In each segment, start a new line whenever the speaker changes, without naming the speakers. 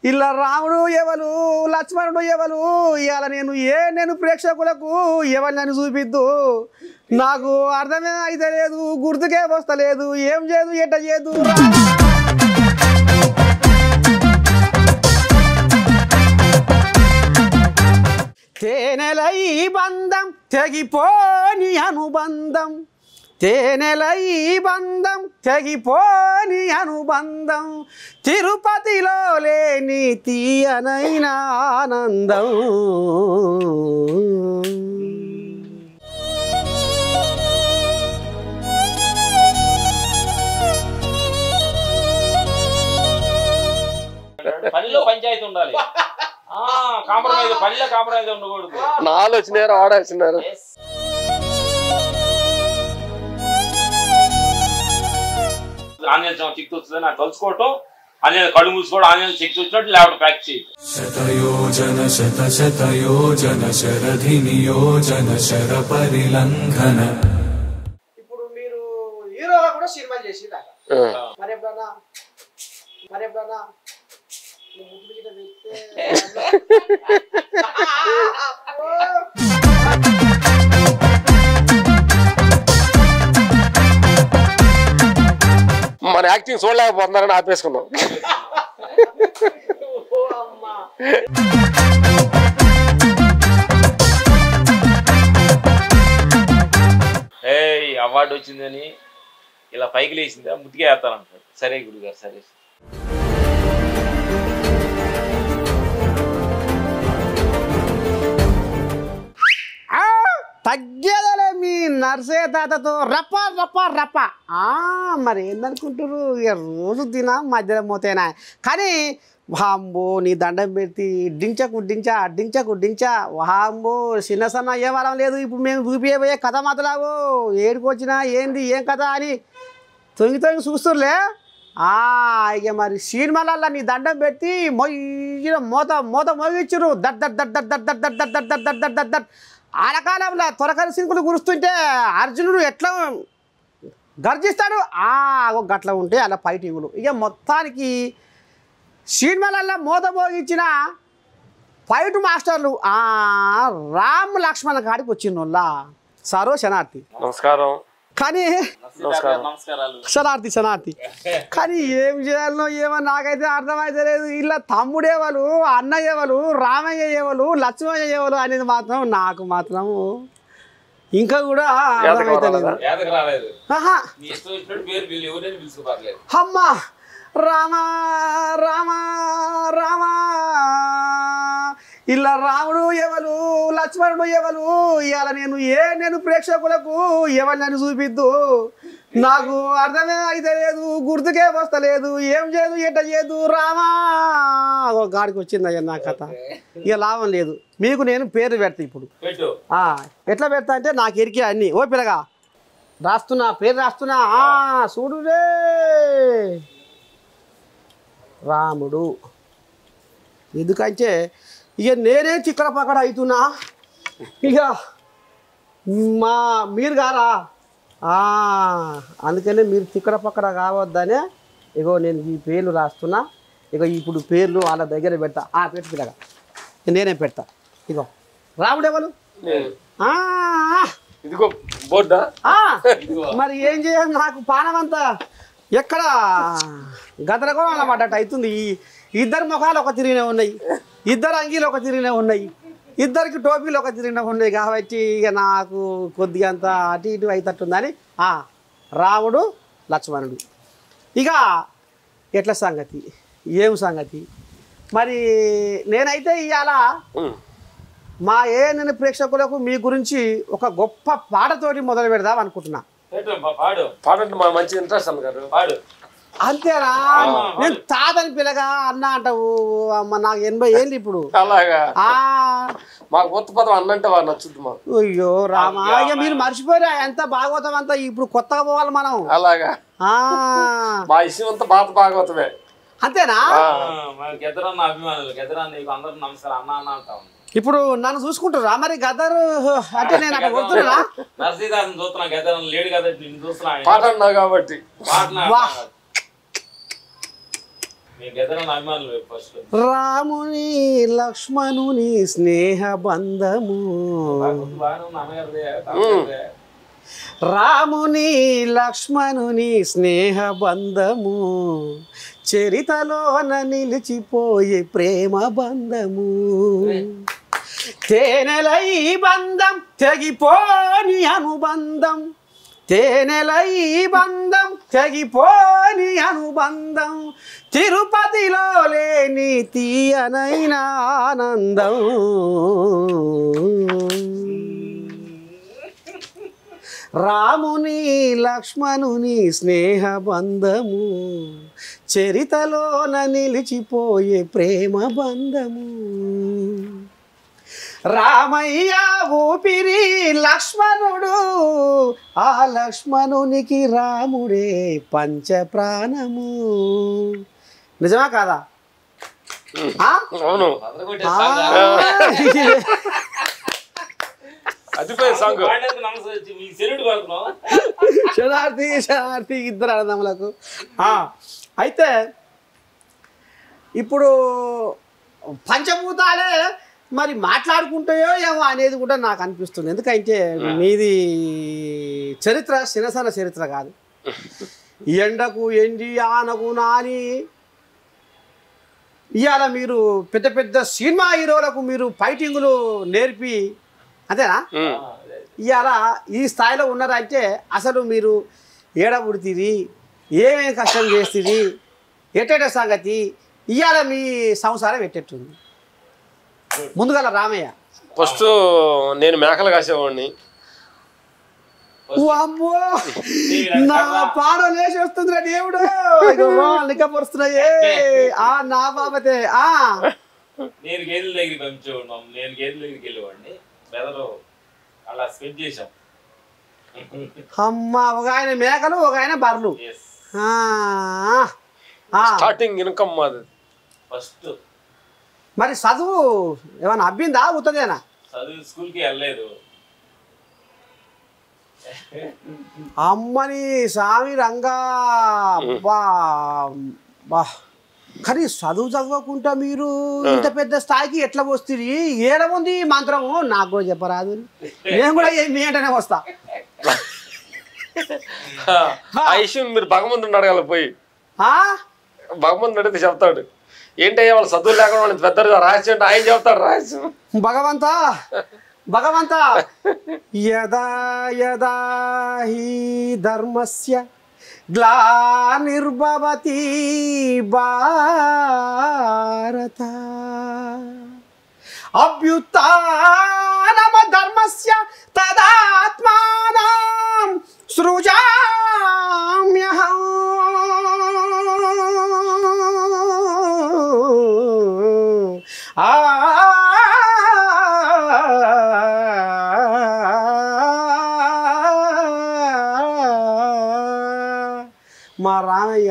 ఇలా రాముడు ఎవరు లక్ష్మణుడు ఎవరు ఇవాళ నేను ప్రేక్షకులకు ఎవరిని చూపిద్దు నాకు అర్థమే అయితే లేదు గుర్తుకే వస్తలేదు ఏం చేయదు ఎట్ట చేయదు తేనెలై బంధం తెగిపోని అనుబంధం తేనెలై బంధం తెగిపోని అనుబంధం తిరుపతిలో లేని తీయనైన ఆనందం
పనిలో పంచాయతీ ఉండాలి కాంప్రమైజ్ పనిలో కాంప్రమైజ్ ఉండకూడదు
నాలుగు వచ్చినారు ఆడ వచ్చినారు
ఆంజనేయ చిక్కు వస్తుంది నాకు తలుచుకోవటం ఆంజనేయ కళ్ళు మూసుకోవడం ఆంజనేయ చిక్కు వచ్చినట్టు లేవడం ప్రాక్టీస్ చేయటం
శతయోజన శతశతయోజన శరధి నియోజన శర పరిలంఘన.
ఇప్పుడు మీరు హీరోగా కూడా సినిమా చేసిరా మరి ఎప్పుడన్నా
మన యాక్టింగ్ చూడలేకపోతున్నారని ఆపేసుకున్నాం
అవార్డు వచ్చిందని ఇలా పైకి లేచిందా ముద్దుగా వేస్తానంటారు సరే గురుగారు సరే
తగ్గేదలే మీ నర్సే తాతతో రప్ప రప్ప రప్ప మరి ఏందనుకుంటారు ఇక రోజు తినా మధ్యలో మోతేనా కానీ వాంబో నీ దండం పెట్టి డించకు వాంబో చిన్న సన్న ఏ వరం లేదు ఇప్పుడు మేము చూపియబోయే కథ మాత్రలాగో ఏడుకొచ్చినా ఏంది ఏం కథ అని తొంగి చూస్తుర్లే ఇక మరి సినిమాలల్లో నీ దండం పెట్టి మొయ్యిన మూత మోగిచ్చురు దట్ దట్ దట్ దట్ దట్ దట్ దట్ దట్ దట్ దట్ దట్ దట్ ఆనకాలంలో త్వరకరి సింకులు గురుస్తుంటే అర్జునుడు ఎట్లా గర్జిస్తాడు ఒక గట్ల ఉంటే అలా ఫైటింగులు ఇక మొత్తానికి సినిమాలల్లో మూత మోగించిన ఫైట్ మాస్టర్లు రామ్ లక్ష్మణ కాడికి వచ్చినోళ్ళ సరో శనార్థి
నమస్కారం
కానీ శనార్థి కానీ ఏం చేయాలనో ఏమో నాకైతే అర్థమైతే లేదు ఇలా తమ్ముడేవాళ్ళు అన్నయ్యేవాళ్ళు రామయ్య ఏవాళ్ళు లక్ష్మయ్య ఏవాళ్ళు అనేది మాత్రం నాకు మాత్రం ఇంకా కూడా అర్థమైతే లేదు అమ్మా రామా రామా రామా ఇలా రాముడు ఎవరు లక్ష్మణుడు ఎవరు ఇవాళ నేను ప్రేక్షకులకు ఎవరిని చూపిద్దు నాకు అర్థమే అయితే లేదు గుర్తుకే వస్తలేదు ఏం చేయదు ఎట్ట చేయదు రామా ఒక గాడికి వచ్చిందయ్యా నా కథ ఇక లాభం లేదు మీకు నేను పేరు పెడతా ఇప్పుడు ఎట్లా పెడతా అంటే నాకు ఎరికే అన్నీ ఓ పిల్లగా పేరు రాస్తున్నా చూడు రే రాముడు ఎందుకంటే ఇక నేనే చిక్కడ పక్కడ అవుతున్నా ఇక మీరు గారా అందుకనే మీరు చిక్కడ పక్కడ కావద్దనే ఇగో నేను ఈ పేర్లు రాస్తున్నా ఇగో ఇప్పుడు పేర్లు వాళ్ళ దగ్గర పెడతా పెట్టు పిల్లగా నేనే పెడతా ఇగో రాముడు ఎవరు
ఇదిగో బోర్డా
మరి ఏం చేయాలి నాకు పానమంతా ఎక్కడ గదరగో అన్నమాట అవుతుంది ఇద్దరు ముఖాలు ఒక తిరిగినే ఉన్నాయి ఇద్దరు అంగీలు ఒక తిరిగినే ఉన్నాయి ఇద్దరికి టోపీలు ఒక తిరిగినే ఉన్నాయి కాబట్టి ఇక నాకు కొద్దిగా అంత అటు ఇటు అవుతుందని రాముడు లక్ష్మణుడు ఇక ఎట్ల సంగతి ఏం సంగతి మరి నేనైతే ఇవాళ మా నేను ప్రేక్షకులకు మీ గురించి ఒక గొప్ప పాటతోటి మొదలు పెడదాం అనుకుంటున్నా
మంచి ఇంట్రెస్ట్ అన్నగారు
అంతేనా నేను తాతని పిల్లగా అన్న అంటావు అమ్మ నాకు 80 ఏళ్ళు ఇప్పుడు
అలాగా మాకు కొత్త పదం అన్నంటే వాడు నచ్చుద్ది మాకు
అయ్యో రామా ఇక మీరు మర్చిపోయారా ఎంత భాగవతం అంతా ఇప్పుడు కొత్తగా పోవాలి మనం
అలాగా మా ఇష్టం అంతా భాగవతమే
అంతేనా
అభిమానులు నమస్కారం అన్న అన్న అంటాం
ఇప్పుడు నన్ను చూసుకుంటారా మరి గదర్ అంటే నేను అక్కడ కొడుతున్నా
నర్సీదాస్ చూస్తున్నా గదర్ లేడు కదా చూస్తున్నా
పాట అన్నా కాబట్టి
మీకు ఎదురైన అభిమానులు ఫస్ట్
రాముని లక్ష్మణుని స్నేహ బంధము
బాగానే ఉన్న అన్నగారిదే
రాముని లక్ష్మణుని స్నేహ బంధము చరితలోన నిలిచిపోయే ప్రేమ బంధము తేనెలై బంధం తెగిపోని అనుబంధం తేనెలై బంధం తెగిపోని అనుబంధం తిరుపతిలో లేని తీయనైన ఆనందం రాముని లక్ష్మణుని స్నేహ బంధము చరితలోన నిలిచిపోయే ప్రేమ బంధము రామయ్య ఊపిరి లక్ష్మణుడు ఆ లక్ష్మణునికి రాముడే పంచ ప్రాణము నిజమా కాదా
అవును అదిపోయి సాంగ్
శనార్థి శనార్థి ఇద్దరు అన్నదమ్ములకు అయితే ఇప్పుడు పంచభూతాలే మరి మాట్లాడుకుంటాయో ఏమో అనేది కూడా నాకు అనిపిస్తుంది ఎందుకంటే మీది చరిత్ర చిన్నసన్న చరిత్ర కాదు ఎండకు ఎండి ఆనకు నాని ఇవాళ మీరు పెద్ద పెద్ద సినిమా హీరోలకు మీరు ఫైటింగులు నేర్పి అంతేనా ఇవాళ ఈ స్థాయిలో ఉన్నారంటే అసలు మీరు ఏడ పుడితిరి ఏమేమి కష్టం చేస్తుంది ఎట్టేట సంగతి ఇవాళ మీ సంసారం ఎట్టెట్టుంది ముందుగా రామయ్య
ఫస్ట్ నేను మేకలు కాసేవాడిని
అమ్మో నా పాడ లేచి వస్తుంది దేవుడు నిక్కపరుస్తున్నాయే నా బాబతే
నేను గేదెల దగ్గరికి పంపించేవాడినాం నేను గేదెల దగ్గరికి వెళ్ళేవాడిని మెదడు అలా స్పెండ్ చేసాం
అమ్మ ఒక ఆయన మేకలు ఒక ఆయన బర్రెలు
స్టార్టింగ్ ఇన్కమ్ మాది
ఫస్ట్
మరి చదువు ఏమన్నా అబ్బిందా అవుతుందేనా
చదువు స్కూల్కి వెళ్ళలేదు
అమ్మని స్వామి రంగా బా బా కానీ చదువు చదవకుండా మీరు ఇంత పెద్ద స్థాయికి ఎట్లా వస్తుంది ఏడముంది మంత్రము నాకు కూడా చెప్పరాదు నేను కూడా మీ అంటేనే వస్తా
ఆ విషయం మీరు భగవంతుడు అడగాలి పోయి
ఆ
భగవంతుడు అడిగితే చెప్తాడు ఏంటయ్యా వాళ్ళు చదువు లేకుండా పెద్ద రహస్యం అంటే ఆయన చెప్తాడు రహస్యం
భగవంతా భగవంతా యదా యదా హి ధర్మస్య గ్లానిర్భవతి భారత అభ్యుత్థానమ ధర్మస్య తదాత్మానం సృజామ్యహం మా రామయ్య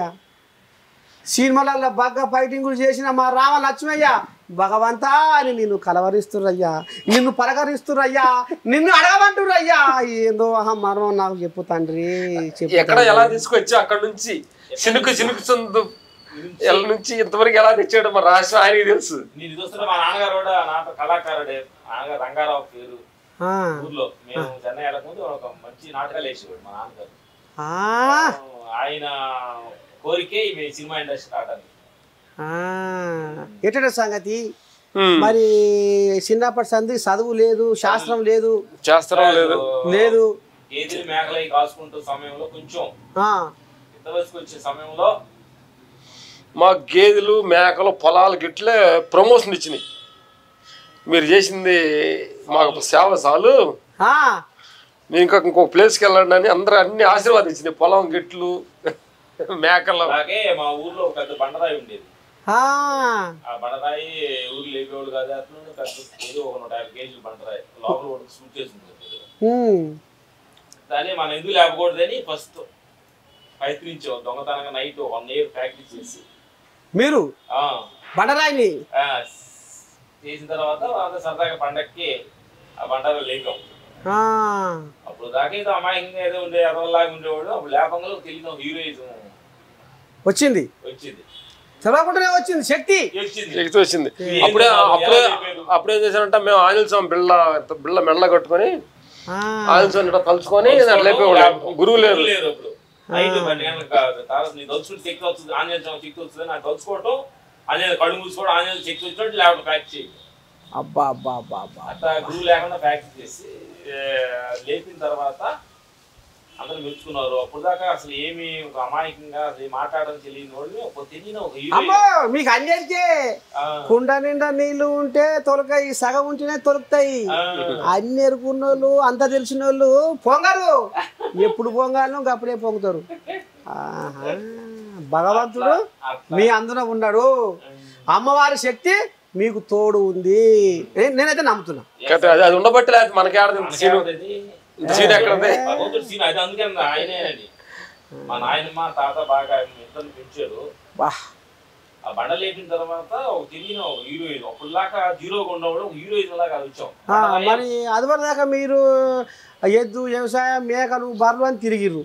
సినిమాలలో బాగా ఫైటింగులు చేసిన మా రామ లక్ష్మయ్య భగవంతా అని నిన్ను కలవరిస్తురయ్యా నిన్ను పలకరిస్తురయ్యా నిన్ను అడగమంటురయ్యా ఏందో మరణం నాకు చెప్పు తండ్రి
ఎక్కడ ఎలా తీసుకొచ్చి అక్కడ నుంచి చినుకు చినుకు ఎలా నుంచి ఇంతవరకు ఎలా తెచ్చాడు మా రాష్ట్రం ఆయనకి తెలుసు.
నేను చూస్తున్నా మా నాన్నగారు కూడా నాటక కళాకారుడే. నాన్నగారు రంగారావు పేరు. ఊర్లో మేము చెన్నై వెళ్ళకముందు ఒక మంచి నాటకాలు వేసేవాడు మా నాన్నగారు. ఆయన కోరికే ఈ సినిమా ఇండస్ట్రీ స్టార్ట్ అని.
ఎట సంగతి మరి చిన్నప్పటి సంది చదువు లేదు శాస్త్రం లేదు లేదు
గేదెలు మేకలై కాసుకుంటూ సమయంలో కొంచెం ఇంత వయసుకు వచ్చే సమయంలో
మా గేదెలు మేకలు పొలాలు గిట్లే ప్రమోషన్ ఇచ్చినాయి. మీరు చేసింది మాకు సేవ చాలు, నేను ఇంకొక ప్లేస్కి వెళ్ళండి అని అందరూ అన్ని ఆశీర్వాదించినాయి. పొలం గిట్లు మేకలు.
అలాగే మా ఊర్లో ఒక పెద్ద బండరాయి ఉండేది. ఆ బండరాయి ఊర్లో లేపేవాడు కాదు, అట్లా పెద్ద ఏదో ఒక 150 కేజీలు బండరాయి లోపల ఒకటి షూట్ చేసింది. దాన్ని మనం ఎందుకు లేపకూడదని ఫస్ట్ ప్రయత్నించాం. దొంగతనంగా నైట్ 1 year ప్రాక్టీస్ చేసి
మీరు బండరాయిని
చేసిన తర్వాత సరదాగా పండక్కి ఆ బండరాయి లేపాం. అప్పుడు దాకా ఏదో అమాయకంగా ఏదో ఉండే అదలాగా ఉండేవాడు. అప్పుడు లేపంగా తెలియదు హీరోయిజం
వచ్చింది. తెలవకుండానే వచ్చింది శక్తి
వచ్చింది. అప్పుడేం చేశానంటే మేము ఆంజనేయ స్వామి బిళ్ళ మెల్ల కట్టుకొని ఆంజనేయ స్వామి తలుచుకొని లేపేవాడు. గురువు లేరు.
తలుచుకోవటం ఆంజనేయ కళ్ళు మూసుకోవడం, ఆంజనేయ శక్తి వచ్చినట్టు లేకుండా ప్రాక్టీస్ చేయాలి.
అబ్బా అబ్బా అబ్బా అబ్బా
అట్లా గురువు లేకుండా ప్రాక్టీస్ చేసి లేపిన తర్వాత అందరూ మెచ్చుకున్నారు. అప్పుడు దాకా అసలు ఏమి ఒక అమాయకంగా అసలు మాట్లాడడం తెలియని వాళ్ళు తెలియని ఒక
అమ్మో మీకు అన్నిటికే కుండ నిండా నీళ్లు ఉంటే తొలకాయి, సగం ఉంటేనే తొలుకుతాయి. అన్ని ఎరుకున్న వాళ్ళు, అంత తెలిసిన వాళ్ళు పొంగరు. ఎప్పుడు పొంగాలను అప్పుడే పొంగుతారు. భగవంతుడు మీ అందున ఉన్నాడు. అమ్మవారి శక్తి మీకు తోడు ఉంది. నేనైతే నమ్ముతున్నా.
అది ఉండబట్టి మనకి
అందుకే ఆయనేనండి. మా నాయనమ్మ తాత బాగా ఇద్దరు పెంచారు. ఆ బండ లేపిన తర్వాత ఒక తెలియని ఒక హీరోయిన్, అప్పుడులాగా జీరోగా ఉన్నవాడు ఒక హీరోయిన్ లాగా వచ్చాం.
మరి అదివరకు దాకా మీరు ఎద్దు, వ్యవసాయం, మేకలు, బర్రెలు అని తిరిగిర్రు.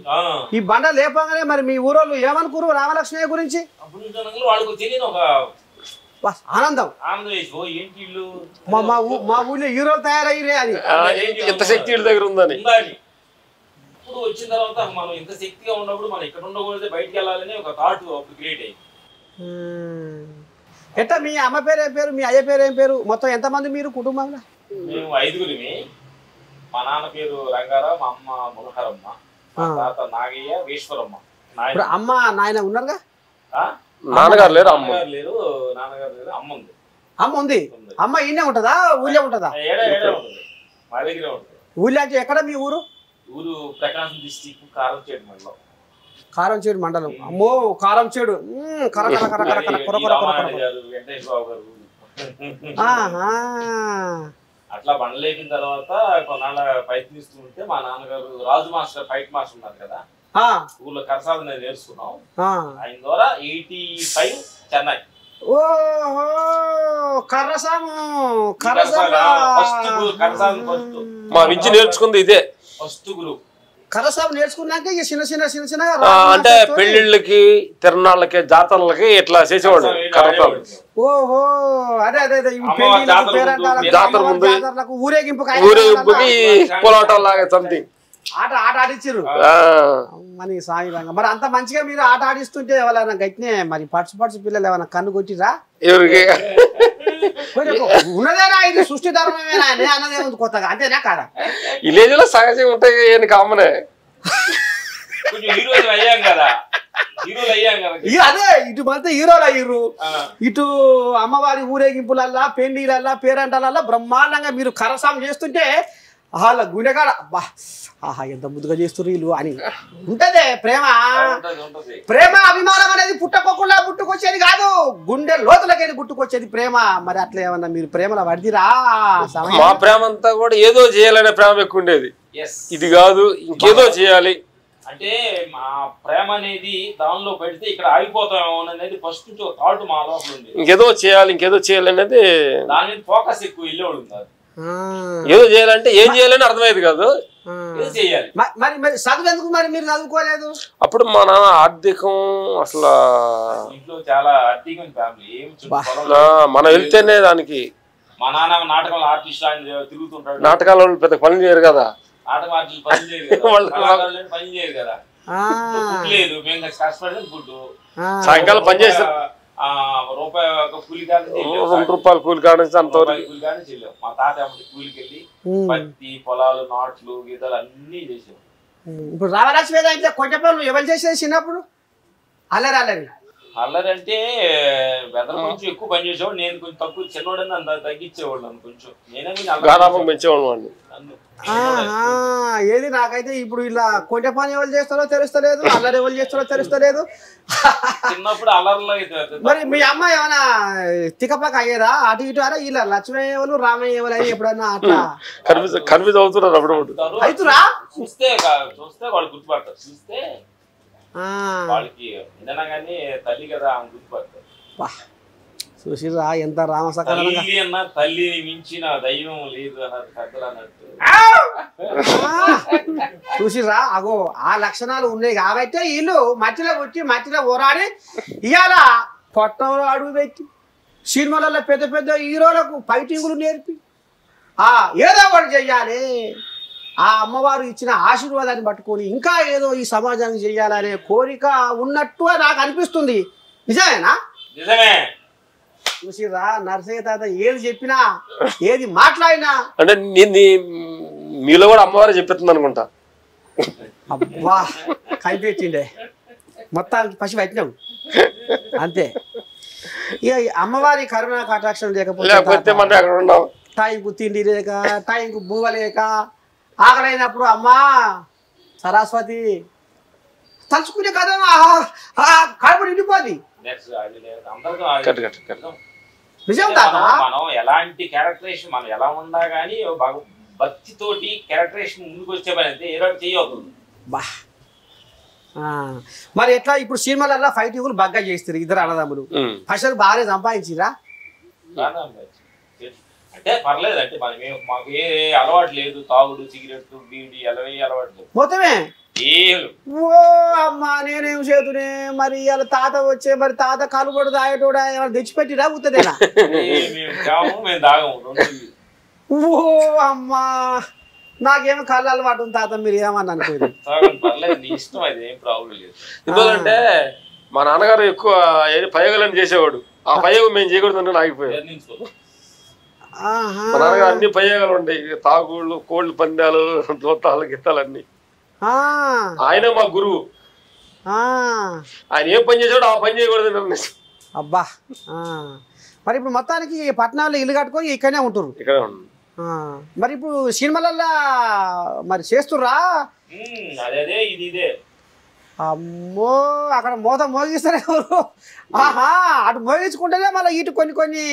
ఈ బండ లేపగానే మరి మీ ఊరోళ్ళు ఏమనుకురు రామలక్ష్మయ్య గురించి?
అప్పుడు వాళ్ళకు తెలియని ఒక
ఆనందం.
ఏంటి
మా ఊళ్ళో హీరోలు తయారయ్యే అని
ఎంత శక్తి దగ్గర ఉందని.
ఇప్పుడు వచ్చిన తర్వాత మనం ఇంత శక్తిగా ఉన్నప్పుడు మనం ఇక్కడ ఉండకూడదు, బయటికి వెళ్ళాలని ఒక థాట్ అప్పుడు క్రియేట్ అయింది.
ఎట్టా మీ అమ్మ పేరు ఏం పేరు, మీ అయ్య పేరు ఏం పేరు? మొత్తం ఎంతమంది మీరు కుటుంబంలో?
మేము 5గురిమి. మా నాన్న పేరు రంగారావు, మా అమ్మ మునహరమ్మ, మా తాత నాగయ్య, ఈశ్వరమ్మ.
అమ్మ నాయన ఉన్నారుగా?
నాన్నగారు లేరు, అమ్మ
లేరు. నాన్నగారు లేరు, అమ్మ ఉంది.
అమ్మ ఉంది. అమ్మ ఈయనే ఉంటుందా, ఊళ్ళో ఉంటుందా?
మా దగ్గరే ఉంటుంది.
ఊళ్ళో అంటే ఎక్కడ మీ ఊరు?
ఊరు ప్రకాశం డిస్టిక్, కారంచేడు మండలం.
కారంచేడు మండలం. అమ్మో కారంచేడు.
అట్లా బండలేపిన తర్వాత కొన్నాళ్ళ ప్రయత్నిస్తూ ఉంటే మా నాన్నగారు రాజు మాస్టర్, ఫైట్ మాస్టర్ ఉన్నారు కదా, ఊర్లో కరసాదం నేర్చుకున్నాం. ఆయన ద్వారా 85 చెన్నై.
ఓహో కర్రసాము.
మా విద్య నేర్చుకుంది ఇదే
ఫస్ట్ గ్రూప్.
కర్రసాము నేర్చుకున్నాక ఇక చిన్న చిన్న
అంటే పెళ్లిళ్ళకి, తిరునాళ్ళకి, జాతరలకి ఇట్లా చేసేవాడు.
ఓహో అదే అదే
జాతర ముందు ఊరేగింపుకి పోలాటం లాగా సంథింగ్
ఆట ఆడిచ్చిర్రు మన సాయి రంగ. మరి అంత మంచిగా మీరు ఆట ఆడిస్తుంటే ఎవరైనా గట్టినే మరి పడుచు పిల్లలు ఏమైనా కన్ను కొట్టిరా?
ఎవరికి
ఉన్నదేనా ఇది సృష్టి ధర్మమేనా అన్నదే ఉంది కొత్తగా, అంతేనా కాదా?
విలేజ్ లో సహజంగా ఉంటాయి కామనే.
అదే ఇటు మనతో హీరోలు అయ్యారు, ఇటు అమ్మవారి ఊరేగింపులల్లా, పెళ్లిళ్ళల్లా, పేరంటాలల్లా బ్రహ్మాండంగా మీరు కరసాం చేస్తుంటే వాళ్ళ గుండెగాడ అబ్బా ఆహా ఎంత ముద్దుగా చేస్తున్నారు వీళ్ళు అని ఉంటదే. ప్రేమ అభిమానం అనేది పుట్టకోకుండా పుట్టుకొచ్చేది కాదు, గుండె లోతులకైనా పుట్టుకొచ్చేది ప్రేమ. మరి అట్లా ఏమన్నా మీరు ప్రేమలో పడిదిరా?
మా ప్రేమ అంతా కూడా ఏదో చేయాలనే ప్రేమ ఎక్కువ ఉండేది. ఇది కాదు ఇంకేదో చేయాలి
అంటే మా ప్రేమ అనేది దానిలో పెడితే ఇక్కడ ఆగిపోతామేమో అనేది ఫస్ట్ నుంచి ఒక థాట్ మా లోపల ఉంది.
ఇంకేదో చేయాలి అనేది
దాని మీద ఫోకస్ ఎక్కువ వెళ్ళేవాడు కాదు.
ఏదో చేయాలంటే ఏం చేయాలని అర్థమయ్యేది కాదు.
మరి చదువు ఎందుకు మరి మీరు చదువుకోలేదు?
అప్పుడు మా నాన్న ఆర్థికం అసలు
ఇంట్లో చాలా ఆర్థికమైన ఫ్యామిలీ.
మనం వెళ్తేనే దానికి.
మా నాన్న నాటకంలో ఆర్టిస్ట్ ఆయన తిరుగుతుంటాడు.
నాటకాల పెద్ద పని చేయరు కదా,
నాటకం ఆర్టిస్ట్ పని చేయరు కదా. లేదు మేము కష్టపడి ఫుడ్
సాయంకాలం పని చేస్తారు.
రూపాయి కూలి కాదు,
2 రూపాయలు కూలి కాదు
కూలి కానీ చేయలేము. మా తాత కూలికి వెళ్ళి పత్తి పొలాలు, నాట్లు, గీతలు అన్ని చేసాము.
ఇప్పుడు రామరాజు మీద ఇట్లా కొంచెం పనులు ఎవరు చేసేది చిన్నప్పుడు?
అల్లరి అంటే వెదర్ కొంచెం ఎక్కువ పని చేసేవాడు, నేను కొంచెం తక్కువ చిన్నవాడని అంత తగ్గించేవాడు. కొంచెం నేనే
పెంచేవాడు.
ఏది నాకైతే ఇప్పుడు ఇలా కొంచెం పని ఎవరు చేస్తారో తెలుస్తలేదు, అల్లరి ఎవరు చేస్తారో తెలుస్తలేదు.
చిన్నప్పుడు అల్లరిలో.
మరి మీ అమ్మ ఏమైనా తికపక అయ్యారా అటు ఇటు? అరా ఇలా లక్ష్మయ్య ఎవరు, రామయ్య ఎవరు అని ఎప్పుడన్నా అట్లా
కన్ఫ్యూజ్ అవుతున్నారు అప్పుడు
అవుతురా?
చూస్తే వాళ్ళు గుర్తుపడతారు. చూస్తే వాళ్ళకి ఏదైనా కానీ తల్లి కదా గుర్తుపడతారు.
చూసిరా ఎంత రామసకాలంగా.
తల్లిని మించిన దైవం లేదు అన్నది పెద్దలు అన్నట్టు.
చూసిరా అగో ఆ లక్షణాలు ఉన్నాయి కాబట్టి వీళ్ళు మట్టిలో పుట్టి మట్టిలో పోరాడి ఇవాళ పట్టణంలో అడుగు పెట్టి సినిమాలలో పెద్ద పెద్ద హీరోలకు ఫైటింగులు నేర్పి ఏదో ఒకటి చెయ్యాలి, ఆ అమ్మవారు ఇచ్చిన ఆశీర్వాదాన్ని పట్టుకొని ఇంకా ఏదో ఈ సమాజానికి చెయ్యాలనే కోరిక ఉన్నట్టు నాకు అనిపిస్తుంది. నిజమేనా?
నిజమే.
చూసిరా నరసయ్య తాత ఏది చెప్పినా ఏది మాట్లాడినా
అంటే మీలో కూడా అమ్మవారు చెప్పేస్తుంది అనుకుంటా.
అబ్బా కనిపించిండే మొత్తానికి పసి పట్టినావు అంతే. ఇక అమ్మవారి కరుణా కటాక్షం లేకపోతే టైంకు తిండి లేక టైంకు బువ్వ లేక ఆకలైనప్పుడు అమ్మా సరస్వతి తలుచుకునే కదా కడుపు నిండిపోద్ది. నిజం తాత.
మనం ఎలాంటి క్యారెక్టరేషన్ మనం ఎలా ఉండా కానీ భక్తితోటి క్యారెక్టరేషన్ ముందుకు వచ్చే పని అయితే ఏ రోజు చేయవుతుంది.
బా మరి ఎట్లా ఇప్పుడు సినిమాలలో ఫైటింగ్లు బాగా చేస్తారు ఇద్దరు అన్నదమ్ములు, పైసలు బాగానే సంపాదించిరా?
అంటే పర్లేదు, అంటే మాకు ఏ అలవాటు లేదు, తాగుడు సిగరెట్ బీడి అలవాటు లేదు
మొత్తమే.
ఓ
అమ్మా నేనేం చేతునే మరి ఇలా తాత వచ్చే మరి తాత కలుబడు తాగేటోడా ఏమైనా తెచ్చిపెట్టిరా ఉత్తదేనా?
మేము తాగము.
ఓ అమ్మా నాకేమో కళ్ళు అలవాటు ఉంది తాత, మీరు ఏమన్నా అనుకోండి.
ఎందుకంటే మా నాన్నగారు ఎక్కువ ప్రయోగాలను చేసేవాడు, ఆ ప్రయోగం మేము చేయకూడదు ఆగిపోయాడు. మా నాన్నగారు అన్ని ప్రయోగాలు ఉంటాయి, తాగుళ్ళు కోళ్ళు పందాలు దోతాలు గిత్తాలన్నీ. ఆయన మా గురువు, ఆయన ఏం పని చేసాడు ఆ పని చేయకూడదు.
అబ్బా మరి ఇప్పుడు మొత్తానికి పట్టణాల్లో ఇల్లు కట్టుకొని ఇక్కడనే ఉంటారు.
ఇక్కడే ఉంటారు.
మరి ఇప్పుడు సినిమాలల్లో మరి చేస్తుర్రా? అమ్మో అక్కడ మోత మోగిస్తారు ఎవరు? ఆహా అటు మోగించుకుంటేనే మళ్ళీ ఇటు కొన్ని కొన్ని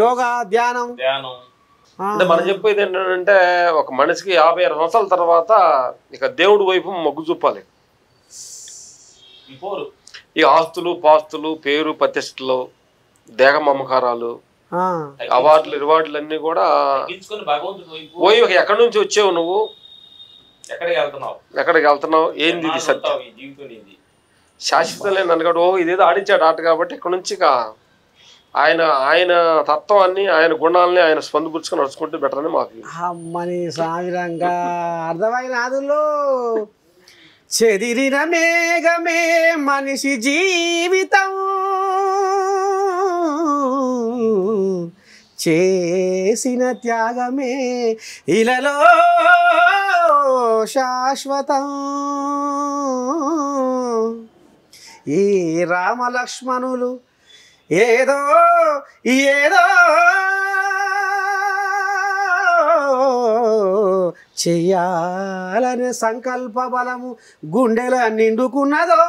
యోగా ధ్యానం.
అంటే మనం చెప్పేది ఏంటంటే ఒక మనిషికి 56 సంవత్సరాల తర్వాత ఇక దేవుడి వైపు మొగ్గు చూపాలి. ఈ ఆస్తులు పాస్తులు పేరు ప్రతిష్టలు దేహ మమకారాలు అవార్డులు రివార్డులు అన్ని కూడా పోయి ఎక్కడి నుంచి వచ్చావు నువ్వు, ఎక్కడికి వెళ్తున్నావు, ఏంది ఇది సత్యం శాశ్వతం లేని అనుకోడు. ఇదేదో ఆడించాడు ఆట కాబట్టి ఇక్కడ నుంచి ఆయన ఆయన తత్వాన్ని ఆయన గుణాలని ఆయన స్పందపుచ్చుకొని నడుచుకుంటే బెటర్ అని మాకు.
అమ్మని సామిరంగా అర్థమైన ఆదుల్లో చెదిరిన మేఘమే మనిషి జీవితం, చేసిన త్యాగమే ఇలలో శాశ్వతం. ఈ రామలక్ష్మణులు ఏదో ఏదో చెయ్యాలనే సంకల్ప బలము గుండెల నిండుకున్నదో.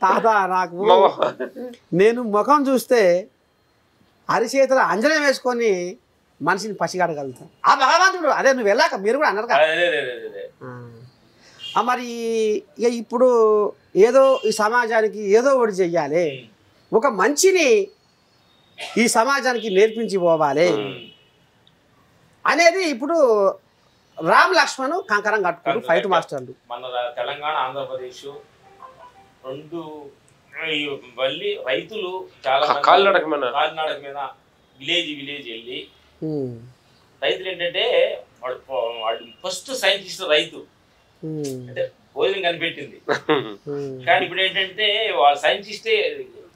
తాత నాకు నేను ముఖం చూస్తే అరిచేతుల అంజనం వేసుకొని మనిషిని పసిగడగలుగుతాను. ఆ భగవంతుడు అదే నువ్వు వెళ్ళాక మీరు కూడా అన్నారు కదా. మరి ఇక ఇప్పుడు ఏదో ఈ సమాజానికి ఏదో ఒకటి చెయ్యాలి, ఒక మంచిని ఈ సమాజానికి నేర్పించి పోవాలి అనేది ఇప్పుడు రామ్ లక్ష్మణ్ కంకరం కట్టుకున్నారు ఫైట్ మాస్టర్లు.
మన తెలంగాణ ఆంధ్రప్రదేశ్ రెండు మళ్ళీ రైతులు చాలా
కాలినడక
మీద విలేజ్ వెళ్ళి రైతులు ఏంటంటే వాళ్ళు ఫస్ట్ సైంటిస్ట్ రైతు అంటే భోజనం కనిపెట్టింది. కానీ ఇప్పుడు ఏంటంటే వాళ్ళ సైంటిస్టే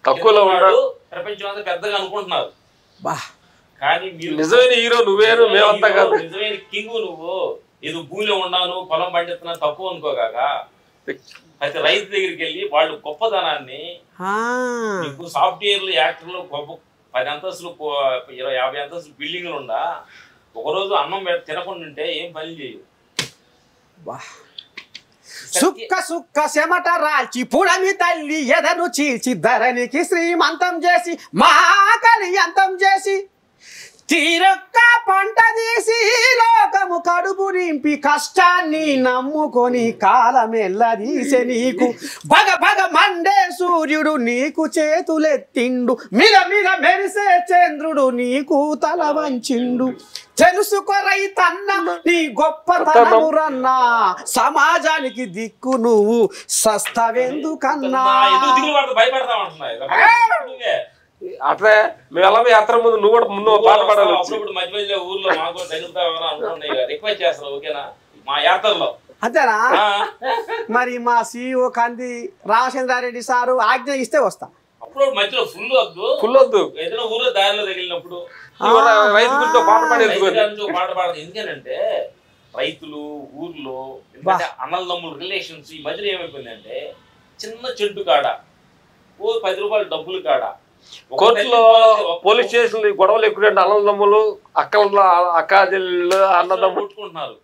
తక్కువలో ఉన్నాడు, ప్రపంచం అంతా పెద్దగా అనుకుంటున్నారు. కానీ మీరు
నిజమైన హీరో నువ్వేను, మేమంతా కాదు.
నిజమైన కింగ్ నువ్వు. ఏదో భూమిలో ఉన్నాను పొలం పండిస్తున్నా తక్కువ అనుకోగాక అయితే రైతు దగ్గరికి వెళ్ళి వాళ్ళు గొప్పదనాన్ని నీకు సాఫ్ట్వేర్లు యాక్టర్లు గొప్ప 10 అంతస్తులు 20-50 అంతస్తులు బిల్డింగ్లు ఉండా ఒకరోజు అన్నం తినకుండా ఉంటే ఏం పని చేయవు.
సుక్క సుక్క చెమట రాల్చి పుడమి తల్లి ఎదను చీల్చి ధరణికి శ్రీమంతం చేసి మహాకలి అంతం చేసి తీరొక్క పంట తీసి లోకము కడుపు నింపి కష్టాన్ని నమ్ముకొని కాలమెల్లదీసె నీకు భగ భగ మండే సూర్యుడు నీకు చేతులెత్తిండు మిగ మిగ మెరిసే చంద్రుడు నీకు తల వంచిండు తెలుసుకో రైతన్న నీ గొప్పతనమురన్నా సమాజానికి దిక్కు నువ్వు సస్తవెందుకన్నా
అట్లే మేము ఎలా యాత్ర ముందు నువ్వు కూడా ముందు పాట పాడాలి
మధ్య మధ్యలో ఊర్లో మాకు రిక్వెస్ట్ చేస్తారు ఓకేనా మా యాత్రలో
అంతేనా మరి మా CEO కంది రామచంద్రారెడ్డి సారు ఆజ్ఞ ఇస్తే వస్తా
అప్పుడు మధ్యలో ఫుల్ వద్దు ఏదైనా ఊర్లో దారిలో తగిలినప్పుడు
రైతు గురితో పాట పాడేది
పాట పాడదు ఎందుకనంటే రైతులు ఊర్లో ఎందుకంటే అన్నదమ్ముల రిలేషన్స్ ఈ మధ్యలో ఏమైపోయిందంటే చిన్న చెట్టు కాడ ఓ 10 రూపాయలు డబ్బులు కాడ
కోర్టులో పోలీస్ స్టేషన్ గొడవలు ఎక్కువ అన్నదమ్ములు అక్కాజల్లు అన్నదమ్ములు
కొట్టుకుంటున్నారు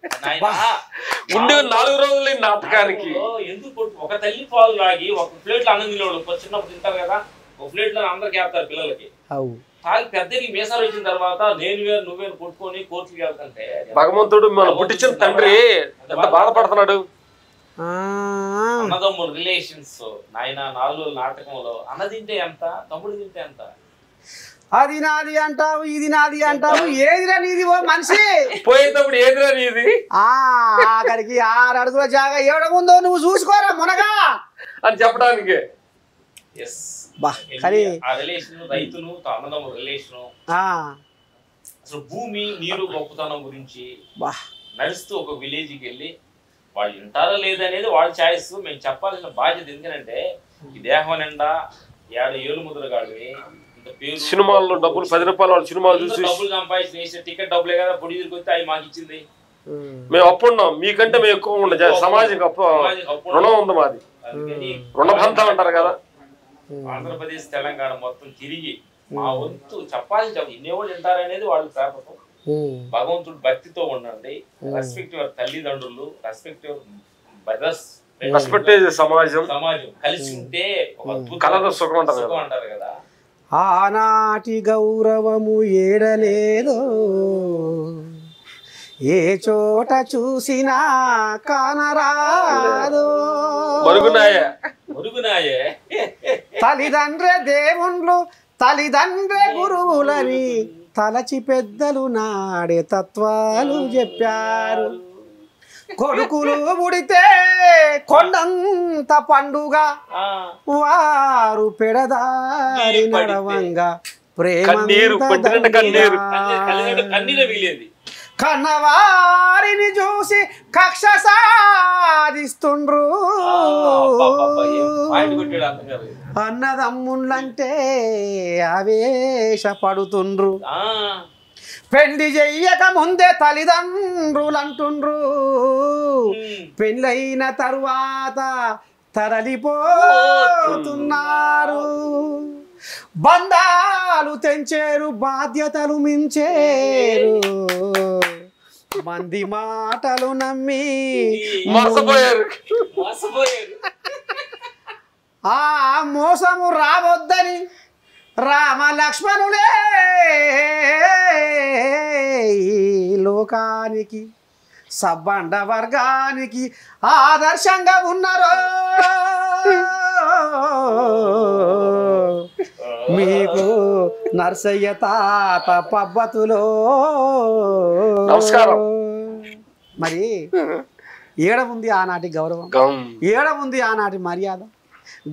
ముందు 4 రోజులు నాటకానికి
ఎందుకు ఒక తల్లి పాలు తాగి ఒక ప్లేట్లో అన్నం తినేవాళ్ళు చిన్నప్పుడు తింటారు కదా ఒక ప్లేట్ లో అందరికి వేస్తారు పిల్లలకి తాగి పెద్దకి మీసాలు వచ్చిన తర్వాత నేను వేరు నువ్వేరు కొట్టుకొని కోర్టుకి వెళ్తుంటే
భగవంతుడు మన పుట్టించిన తండ్రి ఎంత బాధపడుతున్నాడు
అన్నదమ్ముల రిలేషన్స్ నాయన 4 రోజుల నాటకంలో అన్న తింటే ఎంత తమ్ముడు తింటే ఎంత
అది నాది అంటావు ఇది నాది అంటావు ఏదిరా నీది ఓ మనిషి
పోయేటప్పుడు ఏదిరా నీది
ఆఖరికి 6 అడుగుల జాగా ఏడముందో నువ్వు చూసుకోరా మునగా
అని చెప్పడానికి
రిలేషన్ రైతును అన్నదమ్ముల రిలేషన్ అసలు భూమి నీరు గొప్పతనం గురించి నడుస్తూ ఒక విలేజ్కి వెళ్ళి వాళ్ళు వింటారా లేదనేది వాళ్ళ ఛాయిస్ మేము చెప్పాల్సిన బాధ్యత ఎందుకంటే ఈ దేహం నిండా 7 ముద్రగాడివి ఇంత పేరు
సినిమాల్లో డబ్బులు 10 రూపాయలు వాళ్ళు సినిమాలు చూసి
డబ్బులు సంపాదించి టికెట్ డబ్బులే కదా పొడి దగ్గరికి వస్తే అవి మాకు ఇచ్చింది
మేము అప్పుడున్నాం మీకంటే మేము ఎక్కువ ఉండే సమాజం రుణం ఉంది మాది రుణబంధం అంటారు కదా
ఆంధ్రప్రదేశ్ తెలంగాణ మొత్తం తిరిగి మా వంతు చెప్పాలి ఇన్నేవాళ్ళు వింటారనేది వాళ్ళు పేపర్ భగవంతుడు భక్తితో ఉండండి రెస్పెక్ట్ యువర్ తల్లిదండ్రులు రెస్పెక్ట్ యువర్ బ్రదర్స్
రెస్పెక్ట్ సమాజం
కలిసి ఉంటే
కలదు సుఖం
అంటారు కదా
ఆనాటి గౌరవము ఏడలేదో ఏ చోట చూసినా కానరాదో
మురుగునాయే
తల్లిదండ్రే దేవుళ్ళు తల్లిదండ్రే గురువులని తలచి పెద్దలు నాడే తత్వాలు చెప్పారు కొడుకులు పుడితే కొండంత పండుగ వారు పెడదారి నడవంగా ప్రేమ కన్నవారిని చూసి కక్ష సాధిస్తుండ్రు అన్నదమ్ముళ్ళంటే ఆవేశపడుతుండ్రు పెళ్లి చెయ్యక ముందే తల్లిదండ్రులు అంటుండ్రు పెళ్ళైన తరువాత తరలిపోతున్నారు బంధాలు తెంచేరు బాధ్యతలు మించేరు మంది మాటలు నమ్మి
మోసపోయారు
ఆ మోసము రావద్దని రామ లక్ష్మణులే లోకానికి సబ్బండ వర్గానికి ఆదర్శంగా ఉన్నారు మీకు నర్సయ్య తాత పబ్బతులో
నమస్కారం.
మరి ఏడముంది ఆనాటి గౌరవం, ఏడముంది ఆనాటి మర్యాద.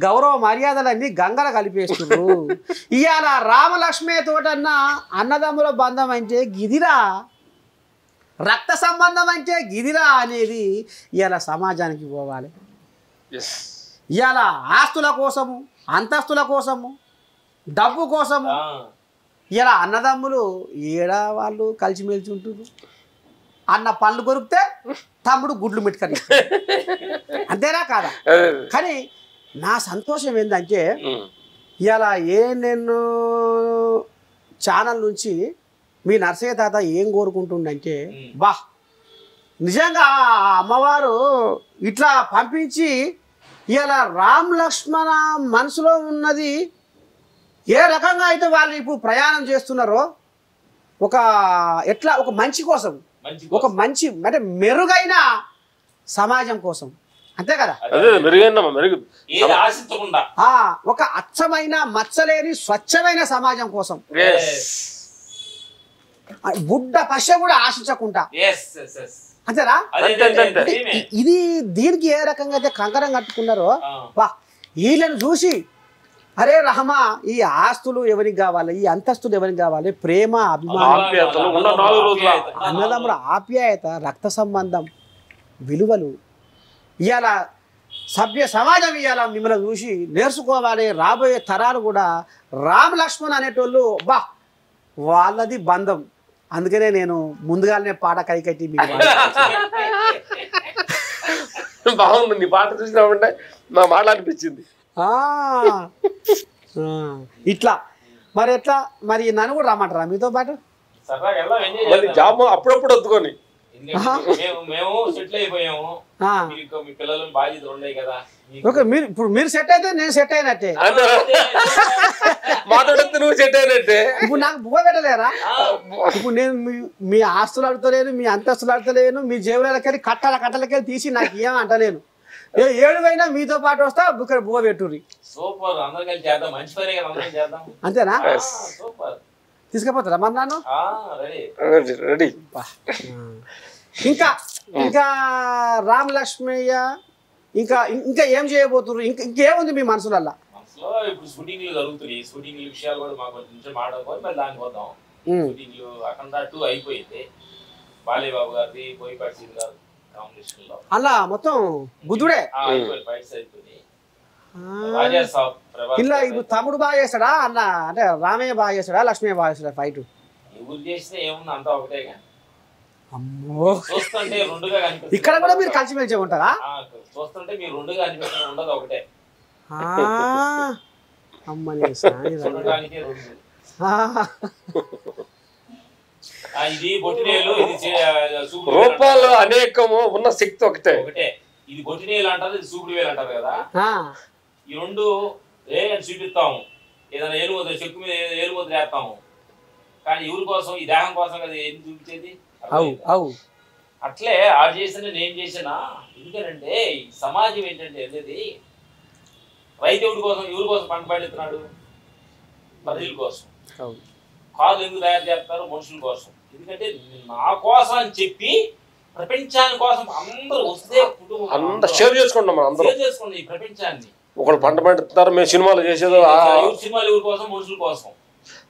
గౌరవ మర్యాదలన్నీ గంగల కలిపేస్తున్నారు. ఇవాళ రామలక్ష్మి తోటన్నా అన్నదమ్ముల బంధం అంటే గిదిరా, రక్త సంబంధం అంటే గిదిరా అనేది ఇవాళ సమాజానికి పోవాలి. ఇవాళ ఆస్తుల కోసము, అంతస్తుల కోసము, డబ్బు కోసము ఇలా అన్నదమ్ములు ఏడా వాళ్ళు కలిసిమెలిసి ఉంటున్నారు. అన్న పండ్లు కొరికితే తమ్ముడు గుడ్లు మెట్టుకని, అంతేనా కాదా? కానీ నా సంతోషం ఏంటంటే ఇలా నేను ఛానల్ నుంచి మీ నర్సయ్య తాత ఏం కోరుకుంటుండంటే, బా నిజంగా అమ్మవారు ఇట్లా పంపించి ఇలా రామ్ లక్ష్మణ మనసులో ఉన్నది ఏ రకంగా అయితే వాళ్ళు ఇప్పుడు ప్రయాణం చేస్తున్నారో ఒక ఎట్లా ఒక మంచి కోసం, ఒక మంచి అంటే మెరుగైన సమాజం కోసం, అంతే కదా, ఒక అచ్చమైన మచ్చలేని స్వచ్ఛమైన సమాజం కోసం, గుడ్డ పశ కూడా ఆశించకుండా, అంతేనా? ఇది దీనికి ఏ రకంగా అయితే కంకణం కట్టుకున్నారో వా, వీళ్ళని చూసి అరే రహమా, ఈ ఆస్తులు ఎవరికి కావాలి, ఈ అంతస్తులు ఎవరికి కావాలి, ప్రేమ, అభిమానం, అన్నదమ్ముల ఆప్యాయత, రక్త సంబంధం, విలువలు ఇవాళ సభ్య సమాజం ఇవాళ మిమ్మల్ని చూసి నేర్చుకోవాలి. రాబోయే తరాలు కూడా రామ్ లక్ష్మణ్ అనేటోళ్ళు బా వాళ్ళది బంధం. అందుకనే నేను ముందుగానే పాట కైకట్టి
బాగుంది. నీ పాట చూసినామంటే నా మాట అనిపించింది.
ఇట్లా మరి ఎట్లా మరి నన్ను కూడా రమ్మంటారా మీతో పాటు?
జాబ్ అప్పుడప్పుడు వద్దుకొని
మేము సెటిల్ అయిపోయాము, మీ పిల్లలు బాధ్యతలు ఉన్నాయి కదా.
ఓకే, మీరు ఇప్పుడు మీరు సెట్ అయితే నేను సెట్ అయినట్టే,
మాట్లాడితే నువ్వు సెట్ అయినట్టే.
ఇప్పుడు నాకు బువ్వ పెట్టలేరా? ఇప్పుడు నేను మీ ఆస్తులు అడతలేను, మీ అంతస్తులు అడతలేను, మీ జేబులకెళ్ళి కట్టలకెళ్ళి తీసి నాకు ఏం అంటలేను. ఏడువైనా మీతో పాటు వస్తా, ఇక్కడ బువ్వ పెట్టుర్రి.
సూపర్, అందరం కలిసి చేద్దాం, మంచి పని కదా, అందరం చేద్దాం.
అంతేనా?
సూపర్.
తీసుకుపోతారా మరి నన్ను?
రెడీ.
ఇంకా ఇంకా రామ్ లక్ష్మయ్య ఇంకా ఇంకా ఏం చేయబోతున్నారు? ఇంకేముంది మీ మనసులల్లా?
మనసులో ఇప్పుడు షూటింగ్లు జరుగుతున్నాయి, షూటింగ్ విషయాలు కూడా మాకు కొంచెం మాట్లాడుకోవాలి, మరి దానికి పోతాం. షూటింగ్లు అఖండ 2 అయిపోయింది, బాలేబాబు గారిది, పోయిపాటి సీన్ గారు కాంబినేషన్ లో అలా
మొత్తం బుద్ధుడే
ఫైట్స్ అయిపోయింది.
ఇలా ఇప్పుడు తమ్ముడు బాగా చేస్తాడా అన్న, అంటే రామయ్య బాగా చేస్తాడా, లక్ష్మయ్య బాగా చేస్తాడా ఫైట్?
ఎవరు చేసినా ఏముంది, అంతా ఒకటేగా.
అమ్మో,
చూస్తుంటే రెండుగా కనిపిస్తుంది.
ఇక్కడ కూడా మీరు కలిసిమెలిసి ఉంటారా?
చూస్తుంటే మీరు రెండుగా అనిపిస్తుంది, ఉండదు ఒకటే.
అమ్మని
చూడడానికి రెండు. ఇది బొట్టినేలు, ఇది
రూపాలు అనేకము, ఉన్న శక్తి ఒకటే.
ఇది బొట్టినేలు అంటారు, ఇది సూపుడు వేలు అంటారు కదా. ఈ రెండు అని చూపిస్తాము, ఏదైనా ఏలుమూత చెక్కు మీద ఏలుమూత వేస్తాము, కానీ ఎవరి కోసం, ఈ దేహం కోసం కదా ఏం చూపించేది. అట్లే ఆడు చేసిన నేను చేసినా. ఎందుకంటే ఈ సమాజం ఏంటంటే అనేది, రైతు ఎవరి కోసం పంట పండిస్తున్నాడు? ప్రజల కోసం. కార్లు ఎందుకు తయారు చేస్తారు? మనుషుల కోసం. ఎందుకంటే నా కోసం అని చెప్పి ప్రపంచాని కోసం అందరూ వస్తే కుటుంబం
షేర్ చేసుకుంటాం
ఈ ప్రపంచాన్ని.
ఒకళ్ళు పంట పండిస్తున్నారు, మేము సినిమాలు చేసేది
సినిమాలు ఎవరి కోసం? మనుషుల కోసం.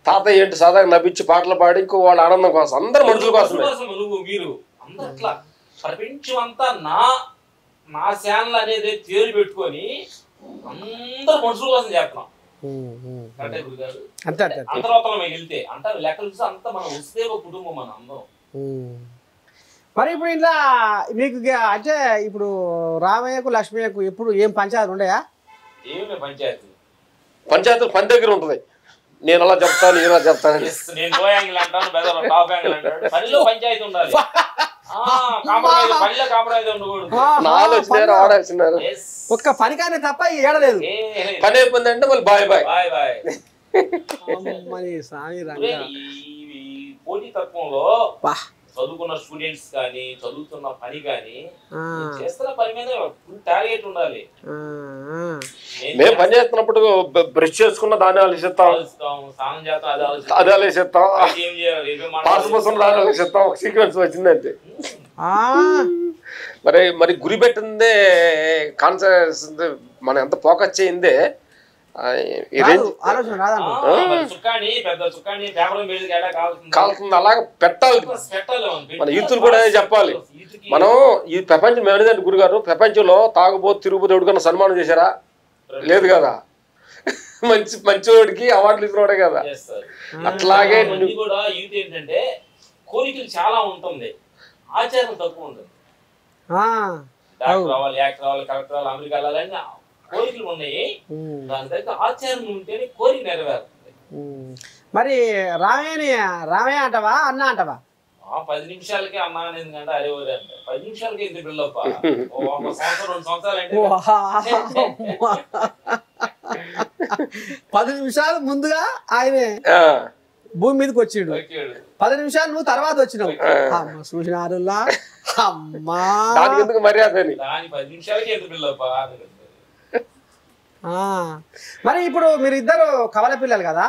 తాతయ్య ఏంటి సాధారణ నవ్వించి పాటలు పాడి ఇంకో వాళ్ళ ఆనందం కోసం, అందరు మనుషుల కోసం.
మీరు అందరు అట్లా ప్రపంచం అంతా నా ఛానల్ అనేది పేరు పెట్టుకొని అందరు మనుషుల కోసం చేస్తున్నాం. అంతర్వతలం వెళ్తే అంటారు లెక్కలు చూస్తే అంతా మనం వస్తే ఒక కుటుంబం మన అందరం.
మరి ఇప్పుడు ఇంట్లో మీకు అంటే ఇప్పుడు రామయ్యకు లక్ష్మయ్యకు ఎప్పుడు ఏం పంచాయతీ ఉండయా?
ఏమి
పంచాయతీ పని దగ్గర ఉంటది. నేను అలా చెప్తాను, నేను అలా చెప్తాను.
నేను లో యాంగిల్ అంటాను, బెదర్ టాప్ యాంగిల్ అంటాడు. పనిలో పంచాయతీ ఉండాలి, పనిలో కాంప్రమైజ్ ఉండకూడదు.
ఒక్క పని కానీ తప్ప ఏడలేదు.
పని అయిపోయిందంటే మళ్ళీ బాయ్ బాయ్
బాయ్ బాయ్. పోటీ తత్వంలో చదువుకున్న స్టూడెంట్స్ కానీ, చదువుతున్న పని కానీ, చేస్తున్న పని మీద ఫుల్ టార్గెట్ ఉండాలి.
మేము పని చేస్తున్నప్పుడు బ్రష్ చేసుకున్న దాన్ని ఆలోచిస్తాం,
స్నానం చేస్తాం,
అది ఆలోచిస్తాం, ఆలోచిస్తాం. ఒక సీక్వెన్స్ వచ్చిందంటే మరి గురి పెట్టిందే కాన్సెప్ట్, మనం ఎంత ఫోకస్ చేయిందే కాలుతుంది. అలాగే పెట్టాలి మన యూత్లు కూడా చెప్పాలి. మనం ఈ ప్రపంచం ఏమిటంటే గురుగారు, ప్రపంచంలో తాగుబోతు తిరుగుబోతు ఎవరికన్నా సన్మానం చేశారా? లేదు కదా. మంచివాడికి అవార్డులు ఇచ్చినవాడే కదా. అట్లాగే
కూడా యూత్ ఏంటంటే కోరికలు చాలా ఉంటుంది, ఆచారం తక్కువ ఉంటుంది. డాక్టర్ రావాలి, యాక్టర్ రావాలి, కలెక్టర్ రావాలి, అమెరికా వెళ్ళాలని కోరికలు ఉన్నాయి. దాని దగ్గర ఆచారం ఉంటేనే కోరిక నెరవేరుతుంది.
మరి రామయ్య అంటవా అన్న అంటవా?
10 నిమిషాలకే అన్నా అనేది కంటే అరే ఓరే అంటే 10 నిమిషాలకే ఇంత బిల్డప్. 1 సంవత్సరం 2 సంవత్సరాలు అంటే
10 నిమిషాలు ముందుగా ఆయనే భూమి మీదకి వచ్చిండు. 10 నిమిషాలు నువ్వు తర్వాత వచ్చినావు. అమ్మ చూసినారులా అమ్మా
దానికి ఎందుకు మర్యాద అని.
దాని 10 నిమిషాలకి ఎందుకు పిల్లప్ప.
మరి ఇప్పుడు మీరు ఇద్దరు కవల పిల్లలు కదా,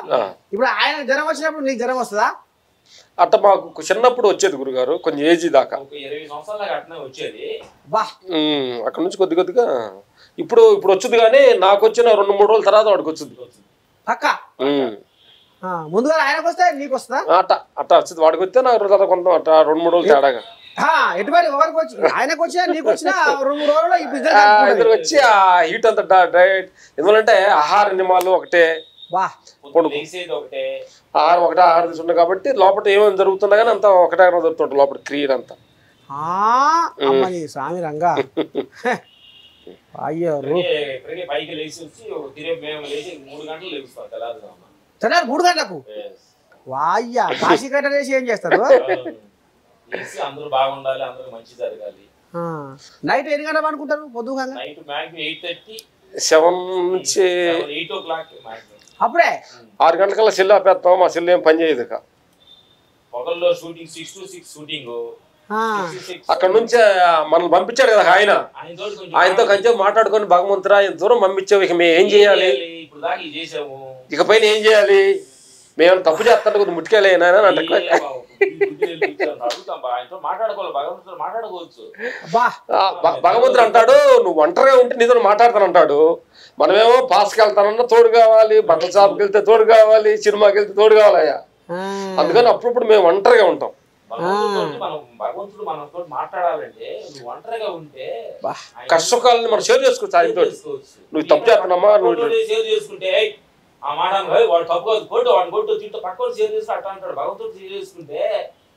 ఇప్పుడు ఆయన జ్వరం వచ్చినప్పుడు నీకు జ్వరం వస్తుందా?
అట్ట మాకు చిన్నప్పుడు వచ్చేది గురుగారు, కొంచెం ఏజీ దాకా.
20 సంవత్సరాల దాకా అట్నే వచ్చేది.
అక్కడ నుంచి కొద్ది కొద్దిగా ఇప్పుడు వచ్చింది. కానీ నాకు వచ్చిన 2-3 రోజుల తర్వాత వాడికి వచ్చింది
పక్క. ముందుగా ఆయనకు వస్తే నీకు వస్తుందా?
అట్ట వచ్చింది వాడికి వస్తే నాకు కొంత అట్ట 2-3 రోజులు తేడాగా.
ఎటువంటి ఎవరికి వచ్చి ఆయనకు వచ్చినా నీకు వచ్చినా 2-3 రోజులు
ఇద్దరు వచ్చి ఆ హీట్ అంతా డైట్. ఎందుకంటే ఆహార నియమాలు ఒకటే, ఆహారం ఒకటే, ఆహారం తీసుకుంటాం కాబట్టి లోపల ఏమేమి జరుగుతున్నా కానీ అంతా ఒకటే జరుగుతుంటాం లోపల క్రియ అంతా.
స్వామి రంగా అయ్యో
పైకి లేచి వచ్చి మేము లేచి 3 గంటలు లేపుస్తాం
తెల్లారి 3 గంటలకు. వాయ్యా కాశీ కట్ట వేసి ఏం చేస్తారు?
అందరూ బాగుండాలి, అందరూ మంచి జరగాలి.
నైట్ ఎన్ని గంటలు అనుకుంటారు? పొద్దుగా
నైట్ మ్యాక్సిమం 8:30
7 నుంచి
8 o'clock
అప్పుడే
6 గంటలకల్లా సెల్ ఆపేస్తాం. మా సెల్ ఏం పని చేయదు.
పొగల్లో షూటింగ్ 6 to 6 షూటింగ్.
అక్కడ నుంచి మనల్ని పంపించాడు కదా ఆయన, ఆయనతో కొంచెం మాట్లాడుకొని భగవంతురా ఇంత దూరం పంపించావు, ఇక మేము ఏం చేయాలి,
ఇప్పుడు దాకా ఇది చేసాము,
ఇకపైన ఏం చేయాలి, మేము తప్పు చేస్తాను కొద్దిగా ముట్టుకెళ్ళేనా అంటే భగవంతుడు అంటాడు నువ్వు ఒంటరిగా ఉంటే నీతో మాట్లాడతాను అంటాడు. మనమేమో పాస్కి వెళ్తానన్నా తోడు కావాలి, బట్టల షాప్కి వెళ్తే తోడు కావాలి, సినిమాకి వెళ్తే తోడు కావాలయ్యా. అందుకని అప్పుడప్పుడు మేము ఒంటరిగా ఉంటాం.
భగవంతుడు మనతో మాట్లాడాలంటే నువ్వు ఒంటరిగా ఉంటే
కష్టకాలని మనం షేర్ చేసుకోవచ్చు. ఆయనతో నువ్వు తప్పు చేస్తున్నామా, నువ్వు
షేర్ చేసుకుంటే ఆ మాట వాడు తప్పు కొట్టు, వాడిని కొట్టు, తింటూ పక్కన షేర్ చేస్తూ అట్లా అంటాడు. భగవంతుడు షేర్ చేసుకుంటే